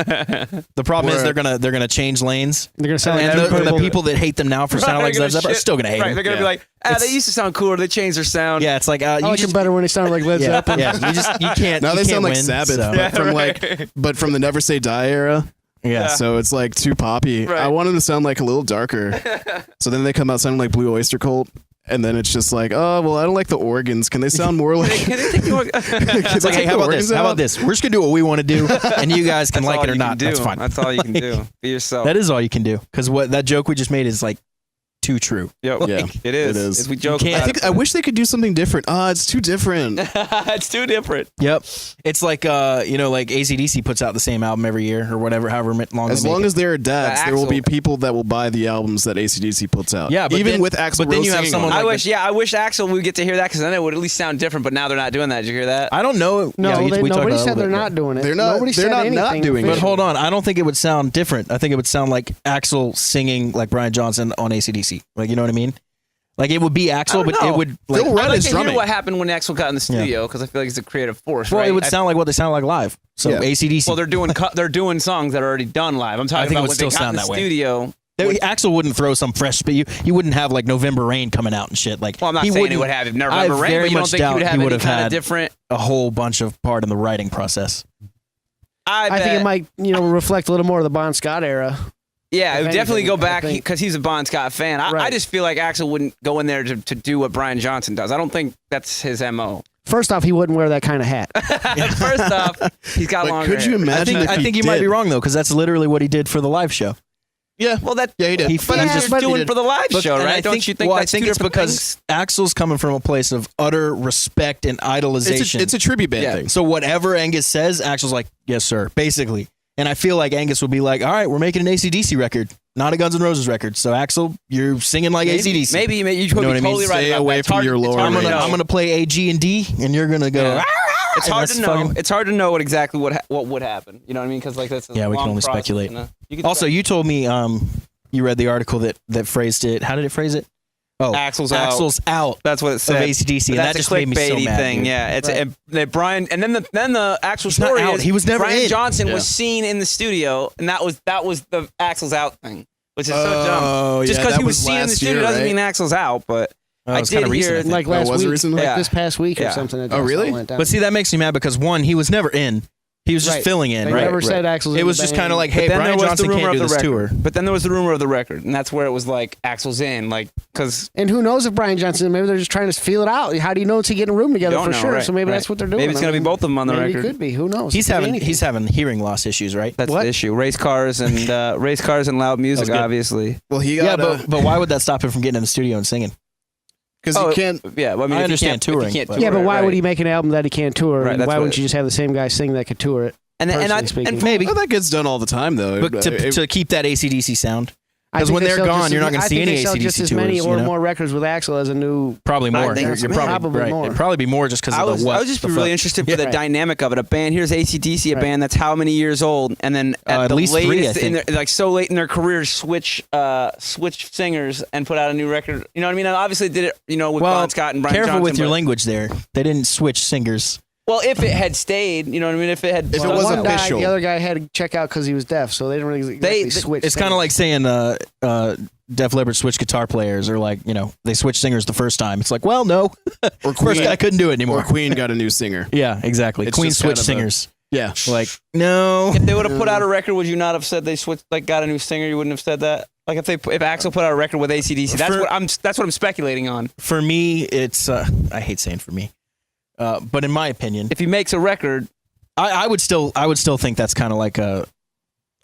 The problem is Or- they're gonna change lanes. They're gonna sound And like the people that hate them now for sounding like Led Zeppelin are still gonna hate Right, them. they're gonna be like, they used to sound cooler. They changed their sound. Yeah, it's like I you like just them better when they sound like Led yeah, Zeppelin. yeah. You can't. Now you they can't sound like win, Sabbath, so- but from but from the Never Say Die era. yeah. So it's like too poppy. Right. I want them to sound like a little darker. So then they come out sounding like Blue Oyster Cult. And then it's just like, oh, well, I don't like the organs. Can they sound more like... Can they take you? It's like, hey, how about this? How about this? We're just gonna do what we want to do, and you guys can like it or not. That's fine. That's all you can do. Be yourself. That is all you can do. Because what that joke we just made is like too true. Yeah, Yeah, it is. it is. If we joke can't- about I think I wish they could do something different. It's too different. it's too different. Yep. It's like like AC/DC puts out the same album every year or whatever, however long. As they make long it. as there are dads, there will be Axl- people that will buy the albums that AC/DC puts out. Yeah, but even then- with Axl but then Rose you have singing someone on it. like I wish Axl would get to hear that because then it would at least sound different. But now they're not doing that. Did you hear that? I don't know. No, yeah, we talked nobody about it a said they're little bit, not doing it. They're not- Nobody they're said not anything doing it. But official. hold on, I don't think it would sound different. I think it would sound like Axl singing like Brian Johnson on AC/DC. Like, you know what I mean? Like it would be Axl, but it would like, Phil Rudd I'd like is to hear drumming. what happened when Axl got in the studio because I feel like he's a creative force. well, right? it would sound like what they sound like live. So Yeah. AC/DC. Well, they're doing songs that are already done live. I'm talking I think it about would when still they got sound in the that way. studio. Axl wouldn't throw some fresh, but you wouldn't have like November Rain coming out and shit. Like, Well, I'm not he saying he wouldn't- would have Never I Remember Rain, very but you don't much think he doubt would have he any would have kind of had different. a whole bunch of part in the writing process. I think it might, reflect a little more of the Bon Scott era. Yeah, it would If definitely go anything, I back think. because he's a Bon Scott fan. I Right. just feel like Axl wouldn't go in there to do what Brian Johnson does. I don't think that's his MO. First off, he wouldn't wear that kind of hat. First off, he's got Like, longer could you hair. imagine? I think you might be wrong though, because that's literally what he did for the live show. Yeah, Well, that yeah, he did. He- but that's he just just doing did- for the live show, And right? I Don't think- you think? Well, that's I think two it's different because things? Axl's coming from a place of utter respect and idolization. it's a tribute band Yeah. thing. So whatever Angus says, Axl's like, yes, sir, basically. And I feel like Angus would be like, all right, we're making an AC/DC record, not a Guns N' Roses record. So Axl, you're singing like AC/DC. Maybe you could know be what I mean? totally right Stay about away that. It's from hard- your it's lower hard to range. know. I'm gonna play A, G, and D, and you're gonna go. Yeah. It's and hard that's to know. fucking- It's hard to know exactly what would happen. You know what I mean? Because like that's a Yeah, we can long only process, speculate. you could Also, try- you told me you read the article that phrased it. How did it phrase it? Oh, Axl's out. Axl's out That's what it of said. AC/DC, and But that that's just a made me so clickbaity mad. thing. dude. Yeah, it's Right. Brian, and then the actual He's not story out. is He was never Brian in. Johnson Yeah. was seen in the studio, and that was the Axl's out thing, which is so dumb. Oh, Just yeah, because that he was was seen in the last studio year, doesn't right? mean Axl's out. But Oh, I it's kinda did recent, hear I think. Like Oh, last was it week, recently? like Yeah. this past week Yeah. or something. that Oh, just really? went down. But see, that makes me mad because one, he was never in. He was just Right. filling in, They right? never said Axl's in It was the just band. kind of like, But hey, then Brian there was Johnson the rumor can't do of the this record. tour. But then there was the rumor of the record, and that's where it was like Axl's in, like because And who knows if Brian Johnson, maybe they're just trying to feel it out. How do you know until you get in a room together Don't for know, sure? right, So maybe right. that's what they're doing. Maybe it's gonna be both of them on the Maybe record. It could be. Who knows? He's It could be having anything. hearing loss issues, right? that's What? the issue. Race cars and loud music, That was good. obviously. Well, he Yeah, got but why would that stop him from getting in the studio and singing? because Oh, you can't. Yeah, well, I mean, I if understand you can't, touring, If you can't but- tour Yeah, but it, why right. would he make an album that he can't tour? Right, And that's why what wouldn't it- you just have the same guy sing that could tour it? And personally speaking. Maybe. Well, that gets done all the time, though. But to keep that AC/DC sound. I 'Cause think when they they're sell gone, just you're as- not gonna I see think any they sell AC/DC just as many tours, or you know? more records with Axl as a new. Probably more. think You're so. probably Probably right. more. It'd probably be more just because I of was, the what. I would just the be really fuck. interested for the Right. dynamic of it. A band, here's AC/DC, a Right. band that's how many years old, and then At the least 3, I latest in think. their, like so late in their career, switch singers and put out a new record. You know what I mean? And obviously did it, with Well, Bon Scott and Brian careful Johnson. with your but- language there. They didn't switch singers. Well, if it had stayed, you know what I mean? If it had, If it Well, was one guy, official. the other guy had to check out because he was deaf, so they didn't really exactly switch. It's kind of like saying Def Leppard switched guitar players, or like they switched singers the first time. It's like, well, no, Or first guy couldn't do it anymore. Or Queen got a new singer. Yeah, exactly. It's Queen just kind switched of a- singers. Yeah. Like, no. If they would have put out a record, would you not have said they switched, like got a new singer? You wouldn't have said that. Like if Axl put out a record with AC/DC, that's For- what I'm speculating on. For me, it's I hate saying for me, but in my opinion, If he makes a record, I would still think that's kind of like a.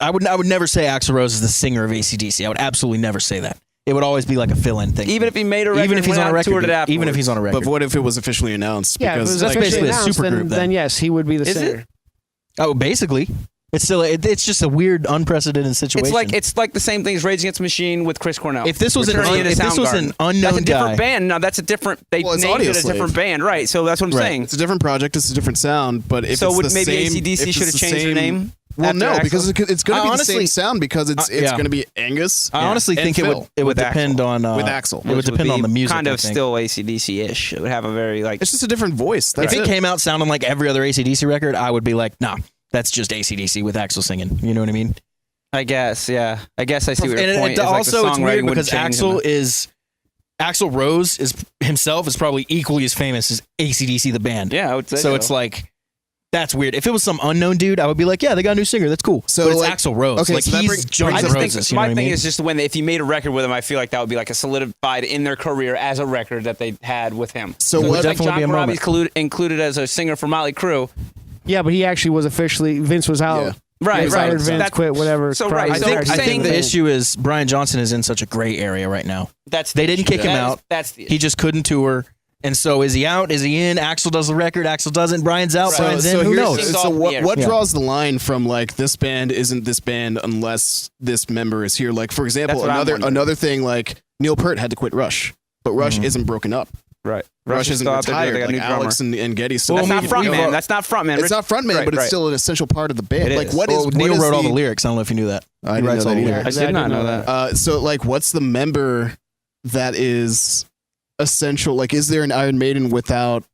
I would never say Axl Rose is the singer of AC/DC. I would absolutely never say that. It would always be like a fill-in thing. even if he made a record, even if he's and on a went out and record, toured it even if he's on a record. But what if it was officially announced? yeah, if it Because was that's officially basically a announced, supergroup then then. yes, he would be the Is it? singer. Oh, basically, it's still it's just a weird, unprecedented situation. it's like the same thing as Rage Against the Machine with Chris Cornell. If this was an Returning to if this was an Soundgarden. unknown that's a different guy, band. No, that's a different. They Well, it's named it a Audioslave. different band, right? So that's what I'm Right. saying. it's a different project, it's a different sound. But if So it's would the maybe same, AC/DC if it's should have the changed their same- name? Well, after no, Axl? because it's going to be the honestly- same sound because it's yeah. going to be Angus. I honestly and think Phil. it would With depend Axl. on With Axl. It would Which depend be on the music. Kind I of think. still AC/DC-ish. It would have a very like. It's just a different voice. If That's it it. came out sounding like every other AC/DC record, I would be like, nah, that's just AC/DC with Axl singing. You know what I mean? I guess, yeah. I guess I see what your And point is. also, like it's the weird songwriting because wouldn't change Axl Rose is himself is probably equally as famous as AC/DC the band. Yeah, I would say So it's like, that's weird. If it was some unknown dude, I would be like, yeah, they got a new singer. That's cool. So, but it's like- Axl Rose. okay, like so that he's brings Johnny I us just Roses. think You know my what I thing mean? is just when if you made a record with him, I feel like that would be like a solidified in their career as a record that they had with him. So would what? Like definitely John be a Corabi's included as a singer for Motley Crue. Yeah, but he actually was officially Vince was out. Yeah. Right, Vince right. hired Vince, That's- quit, whatever. so, Christ, right, I so think, actually I saying think the did. issue is Brian Johnson is in such a gray area right now. They didn't kick him out. That's the He just couldn't tour. And so is he out? Is he in? Axl does the record. Axl doesn't. Brian's out. Brian's in. Who here's- knows? Things So off the what, air. what Yeah. draws the line from like this band isn't this band unless this member is here? Like for example, That's what I'm wondering. another thing like Neil Peart had to quit Rush, but Rush isn't broken up. right. Rush isn't still out there, retired. they got a Like new drummer. Alex and Getty still. That's Well, not frontman. That's not frontman. It's not frontman, Right, but it's right. still an essential part of the band. It like is. what is Well, what Neil is wrote all the lyrics. I don't know if you knew that. I He didn't writes know all that the either. lyrics. I did not know that. So like, what's the member that is essential? Like, is there an Iron Maiden without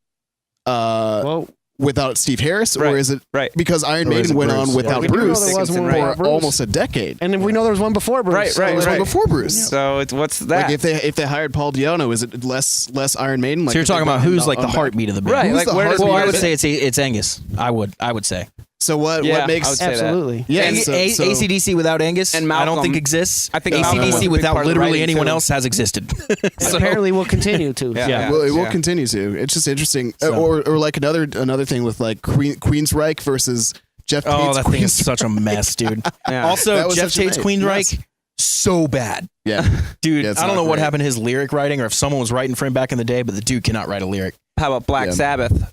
Well, without Steve Harris, Right. or is it Right. because Iron Or is Maiden it went Bruce? on without we do know Bruce there was Dickinson, one right. without for Bruce. almost a decade? And then we know there was one before Bruce. Right, so right, There was like, one before Bruce. So it's what's that? Like if they hired Paul Diano, is it less Iron Maiden? Like So you're if they talking got about him who's like on the back? heartbeat of the band. Right, Who's like the where does Well, I heartbeat would of say it? it's Angus. I would say. So what Yeah, makes I would say that. absolutely. yeah? Ang- so- A- so- ACDC without Angus, And I don't Malcolm. think exists. I think Malcolm was a ACDC big without part of the literally writing, anyone too. else has existed. So- Apparently, will continue to. Yeah. Well, it will Yeah. continue to. It's just interesting. So- Or like another thing with like Queensryche versus Jeff Tate's Oh, that thing is Queensryche. such a mess, dude. Yeah. Also, That was Jeff such a Tate's mess. Queensryche, so bad. Yeah, Dude, Yeah, it's I don't not know what great. happened to his lyric writing or if someone was writing for him back in the day, but the dude cannot write a lyric. How about Black Yeah. Sabbath?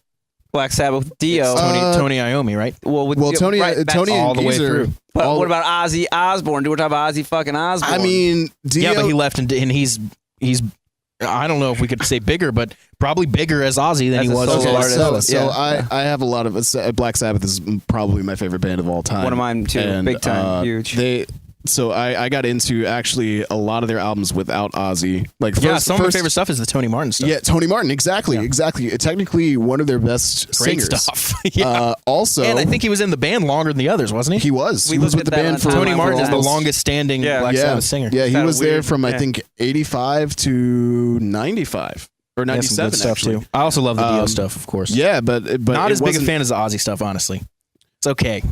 Black Sabbath Dio. Tony Iommi, right? well, with well, Tony, right, that's Tony all and the way Geezer. through. But all- what about Ozzy Osbourne? Do we talk about Ozzy fucking Osbourne? I mean, Dio, Yeah, but he left and he's I don't know if we could say bigger, but probably bigger as Ozzy than As he a was. solo as artist. Elvis. So Yeah. I have a lot of Black Sabbath is probably my favorite band of all time. One of mine too. And, Big time. Huge. So I got into actually a lot of their albums without Ozzy. Like Yeah, some of my favorite stuff is the Tony Martin stuff. Yeah, Tony Martin. Exactly. Technically one of their best Great singers. stuff. Yeah. Also, and I think he was in the band longer than the others, wasn't he? he was. We He was looked with the at that band for last Tony time. Martin is the almost- longest standing Yeah. Black yeah, Sabbath singer. Yeah, he Kinda was there weird. from I Yeah. think 85 to 95 or He has 97 some good stuff actually. too. I also love the Dio Um, stuff, of course. Yeah, but Not it as big a wasn't- fan as the Ozzy stuff, honestly. It's okay.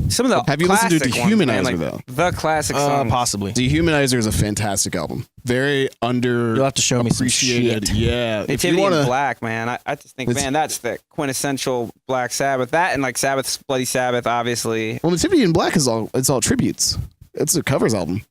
Some of the Have you listened to classic ones, man, Dehumanizer, like though? The classic songs. Possibly. Dehumanizer is a fantastic album. Very under. You'll have to show me some appreciated. shit. Yeah, if Nativity you want in to. Black, man. I just think, It's- man, that's the quintessential Black Sabbath. That and like Sabbath's Bloody Sabbath, obviously. Well, Nativity in Black is all. It's all tributes. It's a covers album.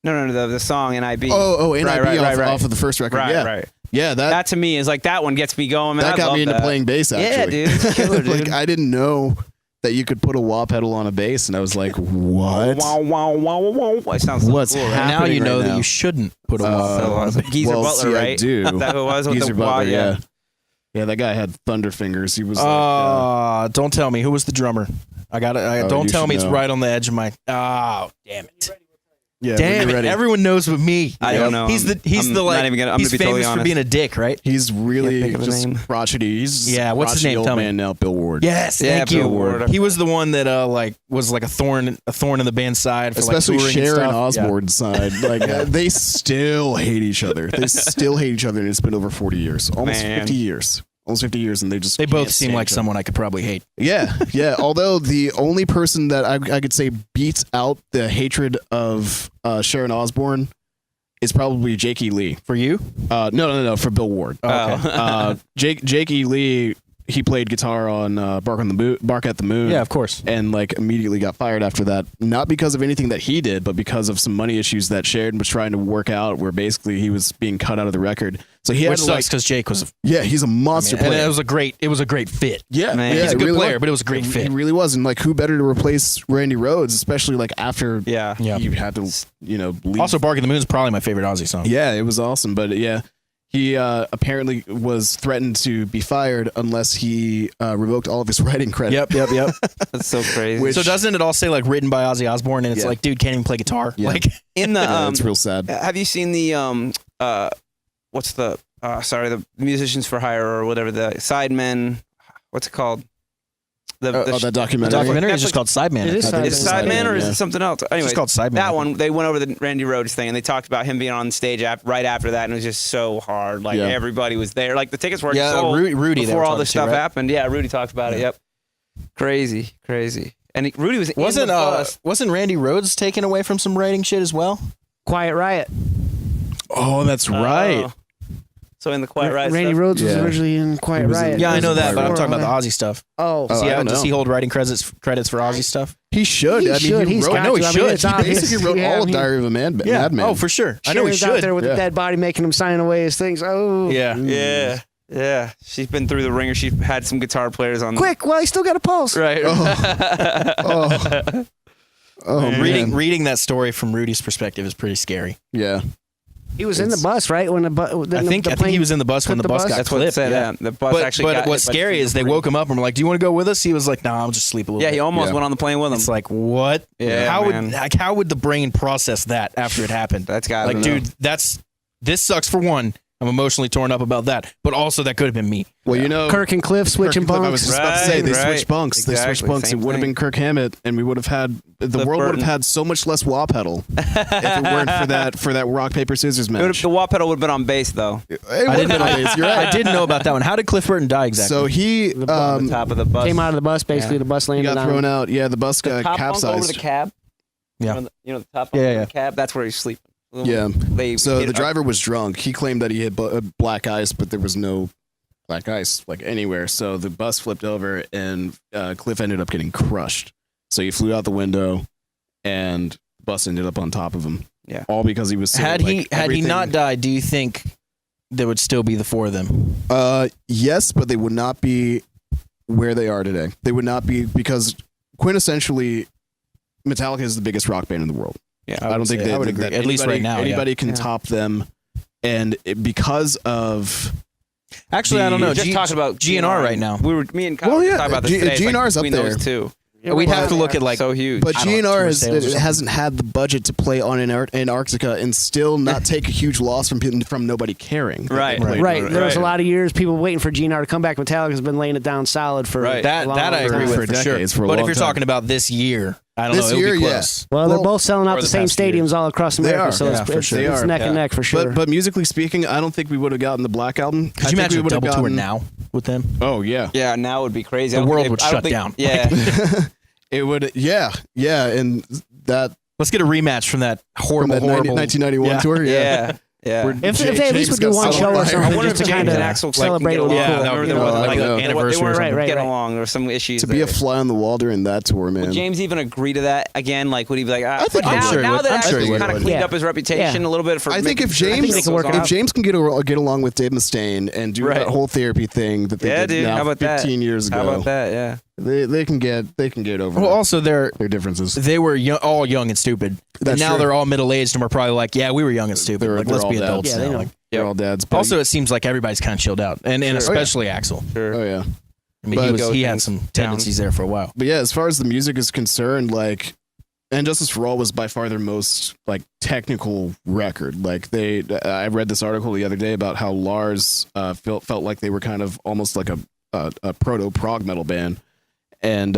No, the song NIB. Oh, NIB right, off of the first record. Right, yeah, right. Yeah, That to me is like that one gets me going. Man. that I got love me into that. playing bass. Actually, Yeah, dude. It's killer, dude. Like I didn't know that you could put a wah pedal on a bass, and I was like, "What? Wow, wow, wow, wow, wow. It sounds so What's cool, right? And now happening you know right that now? you shouldn't put a So wall. awesome. Geezer well, Butler, see, right? I do. That who it was with Geezer the wah, Butler, yeah. yeah. That guy had thunder fingers. He was Don't tell me who was the drummer. Oh, Don't you tell should me it's know. right on the edge of my. Oh, damn it! yeah, Damn when it! you're ready. Everyone knows but me. I don't know. He's I'm the like. not even gonna- I'm he's gonna be famous totally for honest. being a dick, right? He's really think of his just name. crotchety. He's Yeah, what's his crotchety name? Old Tell me. man now, Bill Ward. Yes, Yeah, thank Bill you. Ward. He was the one that was like a thorn in the band's side, for Especially like touring and Sharon stuff. Yeah. Osbourne's side. Like they still hate each other. They still hate each other, and it's been over 40 years, almost Man. 50 years. Almost 50 years, and they just They both can't seem stand like each other. someone I could probably hate. Yeah, yeah. Although the only person that I could say beats out the hatred of Sharon Osbourne is probably Jake E. Lee. For you? No, for Bill Ward. Oh, okay. Jake E. Lee, he played guitar on Bark at the Moon. Yeah, of course. And like immediately got fired after that, not because of anything that he did, but because of some money issues that Sharon was trying to work out, where basically he was being cut out of the record. So he had Which to, sucks like, because Jake was. yeah, he's a monster And player. it was a great fit. Yeah, Man. yeah, He's a it good really player, was. but it was a great fit. He really was, and like, who better to replace Randy Rhoads, especially like after Yeah. Yeah. you had to, leave. Also, Bark at the Moon is probably my favorite Ozzy song. Yeah, it was awesome, but yeah, He apparently was threatened to be fired unless he revoked all of his writing credit. Yep. That's so crazy. Which- So doesn't it all say like written by Ozzy Osbourne, and it's Yeah. like, dude, can't even play guitar? Yeah. Like, in the Yeah, it's real sad. have you seen the what's the the Musicians for Hire or whatever, the Sidemen, what's it called? That the documentary. documentary is just called Sideman. It is I think Is it Sidemen. Sideman or is yeah. it something else? It's Anyway, just called Sideman. that one, they went over the Randy Rhoads thing and they talked about him being on stage right after that, and it was just so hard. Like Yeah. everybody was there. Like the tickets were Yeah, sold Rudy they before were all talking this to, stuff right? happened. Yeah, Rudy talked about it. Yep. Crazy. And Rudy was in Wasn't the bus. wasn't Randy Rhoads taken away from some writing shit as well? Quiet Riot. Oh, that's right. Oh. So in the Quiet Riot Randy stuff? Rhoads was Yeah. originally in Quiet He was in- Riot. Yeah, I know that, but I'm Before talking about all the Ozzy stuff. Oh, Does, Oh, I don't does know. he hold writing credits for Ozzy stuff? He should. He I mean, should. he He's wrote. got No, he to. I mean, should. it's He obvious. basically wrote Yeah, all of he- Diary of a Madman. Oh, for sure. I know he Sharon's out should. there with Yeah. the dead body, making him sign away his things. Oh, Yeah. Yeah. She's been through the ringer. She's had some guitar players on. quick! Well, he still got a pulse. Right. Oh, man. Reading that story from Rudy's perspective is pretty scary. Yeah. He was in the bus, right? When the I think he was in the bus when the bus got That's what it clipped. said. yeah. Yeah. The bus actually but got what's hit by scary the is they woke him up and were like, "Do you want to go with us?" He was like, "Nah, I'll just sleep a little Yeah, bit." he almost Yeah. went on the plane with him. It's like, what? Yeah, man. How would the brain process that after it happened? That's gotta like, be- dude, this sucks for one. I'm emotionally torn up about that, but also that could have been me. Well, you know, Kirk and Cliff switching Kirk and Cliff, bunks. I was just about to say they Right, switched bunks. They exactly, switched bunks. It same would have thing. been Kirk Hammett, and we would have had the Cliff world would Burton. have had so much less wah pedal if it weren't for that rock paper scissors match. The wah pedal would have been on bass though. It would have been amazing. You're right. I didn't know about that one. How did Cliff Burton die exactly? So he On the top of the bus. Came out of the bus. Basically, Yeah. the bus he landed got on thrown him. out. Yeah, the bus the got top bunk over the capsized. cab. Yeah. You know the top bunk Yeah, over yeah. the cab. That's where he's sleeping. Yeah. They So hit the up- driver was drunk. He claimed that he hit black ice, but there was no black ice like anywhere. So the bus flipped over, and Cliff ended up getting crushed. So he flew out the window, and the bus ended up on top of him. Yeah. all because he was so, had like, he everything- not died, do you think there would still be the four of them? Yes, but they would not be where they are today. They would not be because quintessentially, Metallica is the biggest rock band in the world. Yeah, I don't think say- they I would think agree. that At least right now, yeah. anybody can Yeah. top them, and because of Actually, I don't know. We're just talking about GNR right now. Me and Kyle Well, were yeah, talking about this G- today. It's like GNR's up between those there. two. We'd have to look at like So huge. But I don't know, GNR tour sales or something. hasn't had the budget to play on Antarctica and still not take a huge loss from nobody caring. that Right. they played Right. on. There was a Right. lot of years people waiting for GNR to come back. Metallica's been laying it down solid for Right. that. a long That I agree time. with For for sure. decades, for a But if long you're time. talking about this year, I don't This know. It would year, be yeah. close. Well, they're Well, both selling out or the the same past year. stadiums all across They America, are. so Yeah, it's, for it's, sure. it's They are. neck and Yeah. neck for sure. But musically speaking, I don't think we would have gotten the Black Album. Could you imagine a we double would've tour gotten- now with them? Oh yeah, yeah, now it would be crazy. The I don't world think would I don't shut think- down. Yeah. it would. Yeah, and that Let's get a rematch from that from horrible, that horrible 1991 Yeah. tour. yeah. Yeah. Where if they at James least would do got one so show or fired. something, I wonder just if to James kind and of Axl celebrate it would be Yeah, cool. that would- There was I like know. Anniversary they weren't or something. getting Right. along. There were some issues. to be a there. fly on the wall during that tour, man. Would James even agree to that again? Like, would he be like, think but he now, would. sure he now would. that I'm sure actually he would. kind of cleaned Yeah. up his reputation Yeah. a little bit for I think if I think James they can work it out. if James can get along with Dave Mustaine and do Right. that whole therapy thing that they Yeah, did dude. now How about that? 15 years ago, How about that? Yeah. They can get over Well, also their differences. they were all young and stupid. And That's now true. they're all middle aged and we're probably like, yeah, we were young and stupid. They're- Like, they're let's all be dads. adults Yeah, now. they know. Like, They're all dads. but- also, it seems like everybody's kind of chilled out, and especially Axl. Sure. oh yeah. I mean, But- he had some tendencies there for a while. But yeah, as far as the music is concerned, like, and Justice for All was by far their most like technical record. Like I read this article the other day about how Lars felt like they were kind of almost like a proto prog metal band, and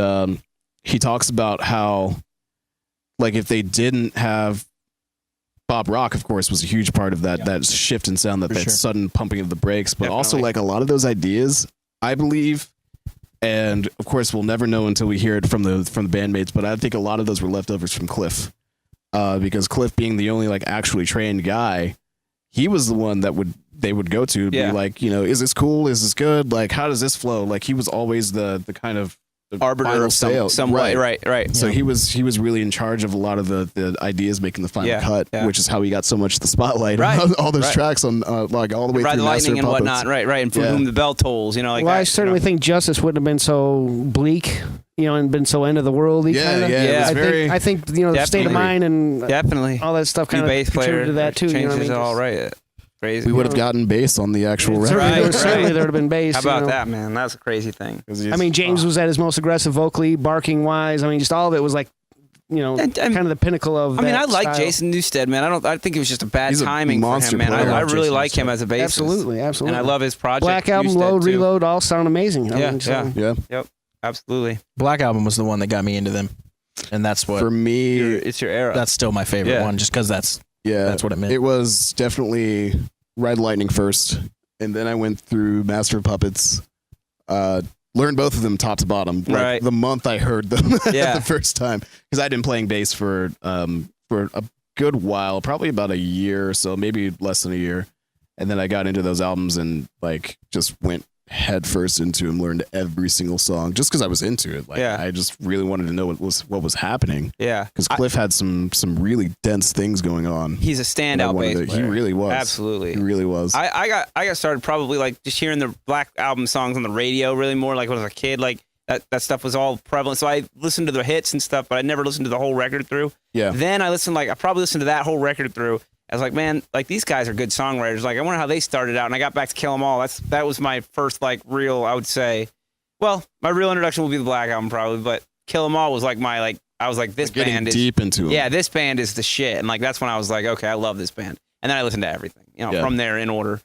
he talks about how like if they didn't have Bob Rock, of course, was a huge part of that shift in sound, that For sure. sudden pumping of the brakes, but also Definitely. like a lot of those ideas, I believe. And of course, we'll never know until we hear it from the bandmates. But I think a lot of those were leftovers from Cliff, because Cliff, being the only like actually trained guy, he was the one that they would go to Yeah. be like, is this cool? Is this good? Like, how does this flow? Like, he was always the kind of the Arbiter final of say. some way. Right. So he was really in charge of a lot of the ideas making the final Yeah, cut, yeah. which is how he got so much of the spotlight. Right, all those right. tracks on like all the way Ride through the Master lightning of and Puppets. whatnot. Right. And from Yeah. whom the bell tolls. Like well, that, I certainly think Justice wouldn't have been so bleak, and been so end of the world. Yeah, Kinda. yeah, it was I very- think the state of Definitely. mind and Definitely. all that stuff New kind of bass player contributed to that too. changes You know what I mean? it all right. crazy. We would have gotten bass on the actual record. Certainly there would have been bass. How about you know. that, man? That's a crazy thing. I mean, James was at his most aggressive vocally, barking wise. I mean, just all of it was like, you know, And- kind of the pinnacle of. I mean, that I like style. Jason Newsted, man. I think it was just a bad He's a timing for monster him, man. player. I I really Jason like him Newsted. as a bassist. Absolutely. And I love his project. Black Album, Newsted, Load, too. Reload, all sound amazing. I Yeah, mean, so- yeah. Yeah. Absolutely. Black Album was the one that got me into them, and that's what For me, It's your era. that's still my favorite Yeah. one, just because that's what it meant. It was definitely Ride Lightning first, and then I went through Master of Puppets. Learned both of them top to bottom. Like, Right. the month I heard them Yeah. the first time, because I'd been playing bass for a good while, probably about a year or so, maybe less than a year, and then I got into those albums and like just went head first into them, learned every single song just because I was into it. Like Yeah. I just really wanted to know what was happening, yeah. because Cliff had some really dense things going on. He's a And I standout wanted bass to- player. He really was. Absolutely. He really was. I got started probably like just hearing the Black Album songs on the radio really more like when I was a kid. Like that stuff was all prevalent. So I listened to the hits and stuff, but I never listened to the whole record through. Yeah. Then I probably listened to that whole record through. I was like, man, like these guys are good songwriters. Like I wonder how they started out. And I got back to Kill 'Em All. That was my first like real, I would say, well, my real introduction will be the Black Album probably, but Kill 'Em All was like I was like, this Getting band is deep into 'em. yeah, this band is the shit. And like that's when I was like, okay, I love this band. And then I listened to everything, Yeah. from there in order.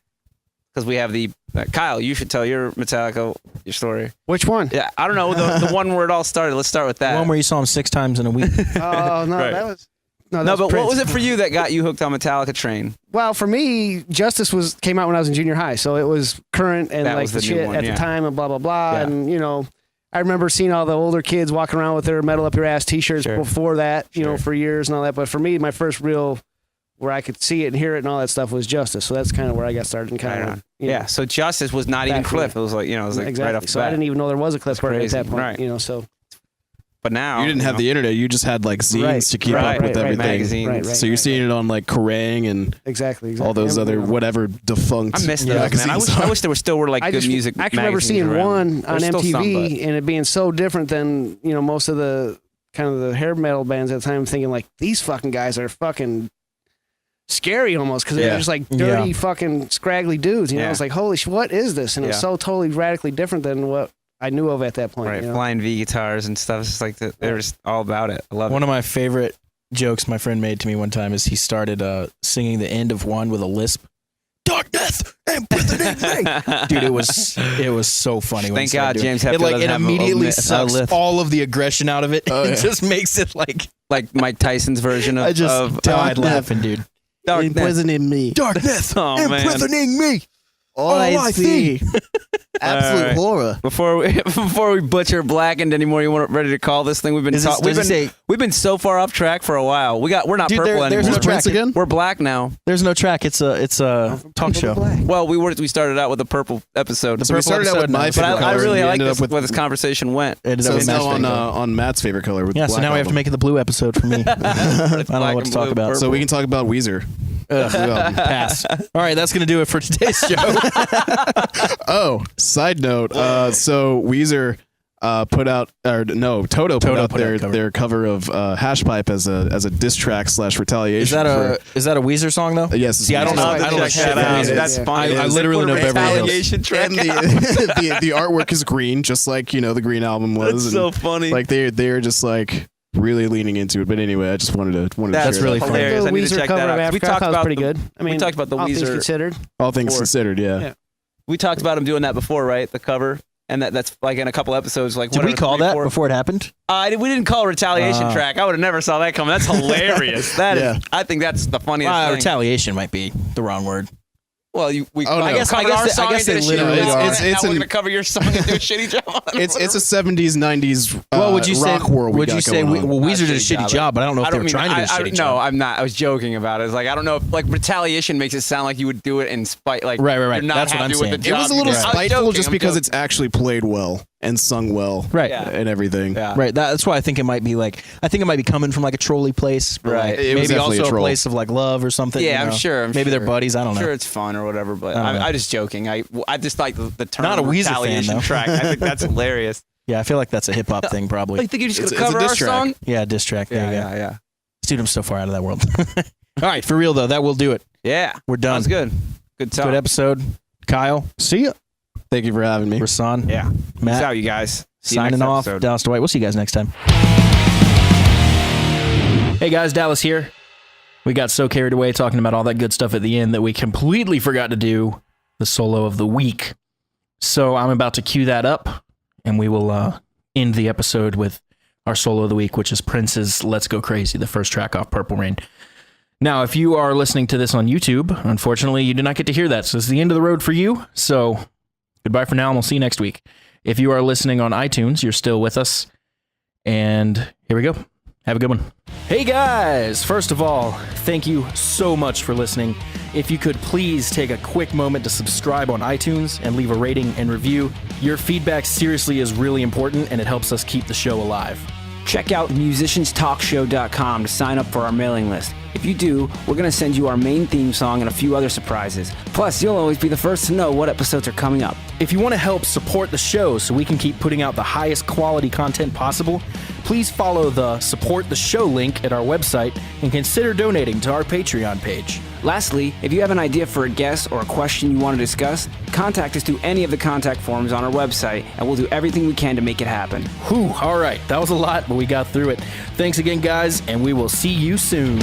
Because we have the Kyle, you should tell your Metallica your story. Which one? Yeah, I don't know the one where it all started. Let's start with the that. one where you saw him 6 times in a week. Oh no, Right. that was no, that but what Prince. was it for you that got you hooked on Metallica train? Well, for me, Justice came out when I was in junior high, so it was current and That like was the the new shit one, at yeah. the time and blah blah blah. Yeah. And you know, I remember seeing all the older kids walking around with their metal up your ass T-shirts Sure. before that, you know, Sure. for years and all that. But for me, my first real where I could see it and hear it and all that stuff was Justice. So that's kind of where I got started and kind Right of on. Yeah, so Justice was not even Back Cliff. then. It was like, it was like exactly. right off the So I bat. didn't even know there was a Cliff Burton at crazy. that point. Right. You know, so But now You didn't have the internet. You just had like zines Right. to keep Right, up with right, everything. magazines. Right, right, So you're right, seeing it on like Kerrang and exactly. all those Yeah, other you know. whatever defunct I miss those, man. I magazines wish, I are. wish there still were like I good just, music. I can remember magazines seeing around. one on There's still some, MTV and it being so different than, you know, most of the kind of the hair metal bands at the time, thinking like these fucking guys are fucking scary almost because they're Yeah. just like dirty Yeah. fucking scraggly dudes. You know, Yeah. it's like, holy shit, what is this? And it was Yeah. so totally radically different than what I knew of at that point. right, You know? flying V guitars and stuff. It's just like they're just all about it. I love One of my favorite jokes my friend made to me one time is he started singing the end of one with a lisp. Darkness and within me. it. Dude, it was so funny. When he Thank started God doing James it. Hetfield It like doesn't it have a immediately lisp. sucks all of the aggression out of it. Oh, It yeah. just makes it like like Mike Tyson's version of. I just of died Darkness. laughing, dude. Darkness. Imprisoning me. Darkness Oh, man. imprisoning me. All I see. Absolute All right. horror. Before we butcher Blackened anymore, you weren't ready to call this thing? We've been Is this- does it say- we've been so far off track for a while. We're not Dude, purple there's anymore. no track. Prince again? We're black now. There's no track. It's a talk show. Well, we started out with a purple episode. So we started out with my but favorite I color. really and we like ended this, up with where this conversation went. Ended So up it's with now Matt's on favorite color. on Matt's favorite color. With Yeah, so Black now we have to Album. make it the blue episode for me. I don't know what to talk about. So we can talk about Weezer. Blue Album. Pass. All right, that's going to do it for today's show. Oh, side note. So Weezer put out, or no, Toto put out put out cover. their cover of Hash Pipe as a diss track / retaliation. Is that a Weezer song though? Yes. it's See, I don't Weezer. know. I don't know Check shit that about out. Weezer. That's Yeah. funny. I literally know Beverly Hills. Retaliation track. And the artwork is green, just like the Green Album was. That's and, so funny. Like they're just like really leaning into it. But anyway, I just wanted to That's share really that. funny. hilarious. The I need to Weezer check cover that of out. We Africa, I talked thought it was about pretty the- good. I mean, we talked about the all things Weezer. considered. All things Before. considered, yeah. Yeah. We talked about him doing that before, right? The cover. And that's like in a couple episodes. Like Did we whatever, call 3, that 4. before it happened? We didn't call it retaliation track. I would have never saw that coming. That's hilarious. That is. Yeah. I think that's the funniest thing. Retaliation might be the wrong word. Well, we. Oh, no. I guess I guess our they- song I guess and they did a shitty literally job are. on it, It's and now we're an- gonna cover your song and do a shitty job on it. It's a 70s 90s Well, would you say? rock world. we Would got you say? going on. Well, Weezer did a Not shitty job, but I don't know if they were mean- trying to do a shitty No, job. I'm not. I was joking about it. It's like I don't know if like retaliation makes it sound like you would do it in spite. Like Right. You're not That's what happy I'm with saying. the It job was a you little did. I'm spiteful joking, just I'm because joking. it's actually played well and sung well, Right. Yeah. and everything. Yeah. Right. That's why I think it might be like. I think it might be coming from like a trolley place, but, Right. like, It was maybe definitely also a troll. place of like love or something. Yeah, you I'm know? sure. Maybe they're buddies. I don't know. Sure, it's fun or whatever, but I don't know. I'm just joking. I just like the term Not a Weezer fan, retaliation though. track. I think that's hilarious. Yeah, I feel like that's a hip hop thing, Oh, probably. you think you're just It's gonna a cover diss our track. song? Yeah, diss track. There you go. yeah. Dude, I'm so far out of that world. All right, for real though, that will do it. Yeah, We're done. sounds good. Good talk. Good episode. Kyle, See ya. Thank you for having me. Rasan, Yeah. Peace Matt, out, you guys. See you signing next off. episode. Dallas Dwight. We'll see you guys next time. Hey guys, Dallas here. We got so carried away talking about all that good stuff at the end that we completely forgot to do the solo of the week. So I'm about to cue that up, and we will end the episode with our solo of the week, which is Prince's Let's Go Crazy, the first track off Purple Rain. Now, if you are listening to this on YouTube, unfortunately, you do not get to hear that. So this is the end of the road for you. So goodbye for now, and we'll see you next week. If you are listening on iTunes, you're still with us. And here we go. Have a good one. Hey guys! First of all, thank you so much for listening. If you could please take a quick moment to subscribe on iTunes and leave a rating and review. Your feedback seriously is really important, and it helps us keep the show alive. Check out musicianstalkshow.com to sign up for our mailing list. If you do, we're going to send you our main theme song and a few other surprises. Plus, you'll always be the first to know what episodes are coming up. If you want to help support the show so we can keep putting out the highest quality content possible, please follow the Support the Show link at our website and consider donating to our Patreon page. Lastly, if you have an idea for a guest or a question you want to discuss, contact us through any of the contact forms on our website, and we'll do everything we can to make it happen. Whew, all right, that was a lot, but we got through it. Thanks again, guys, and we will see you soon.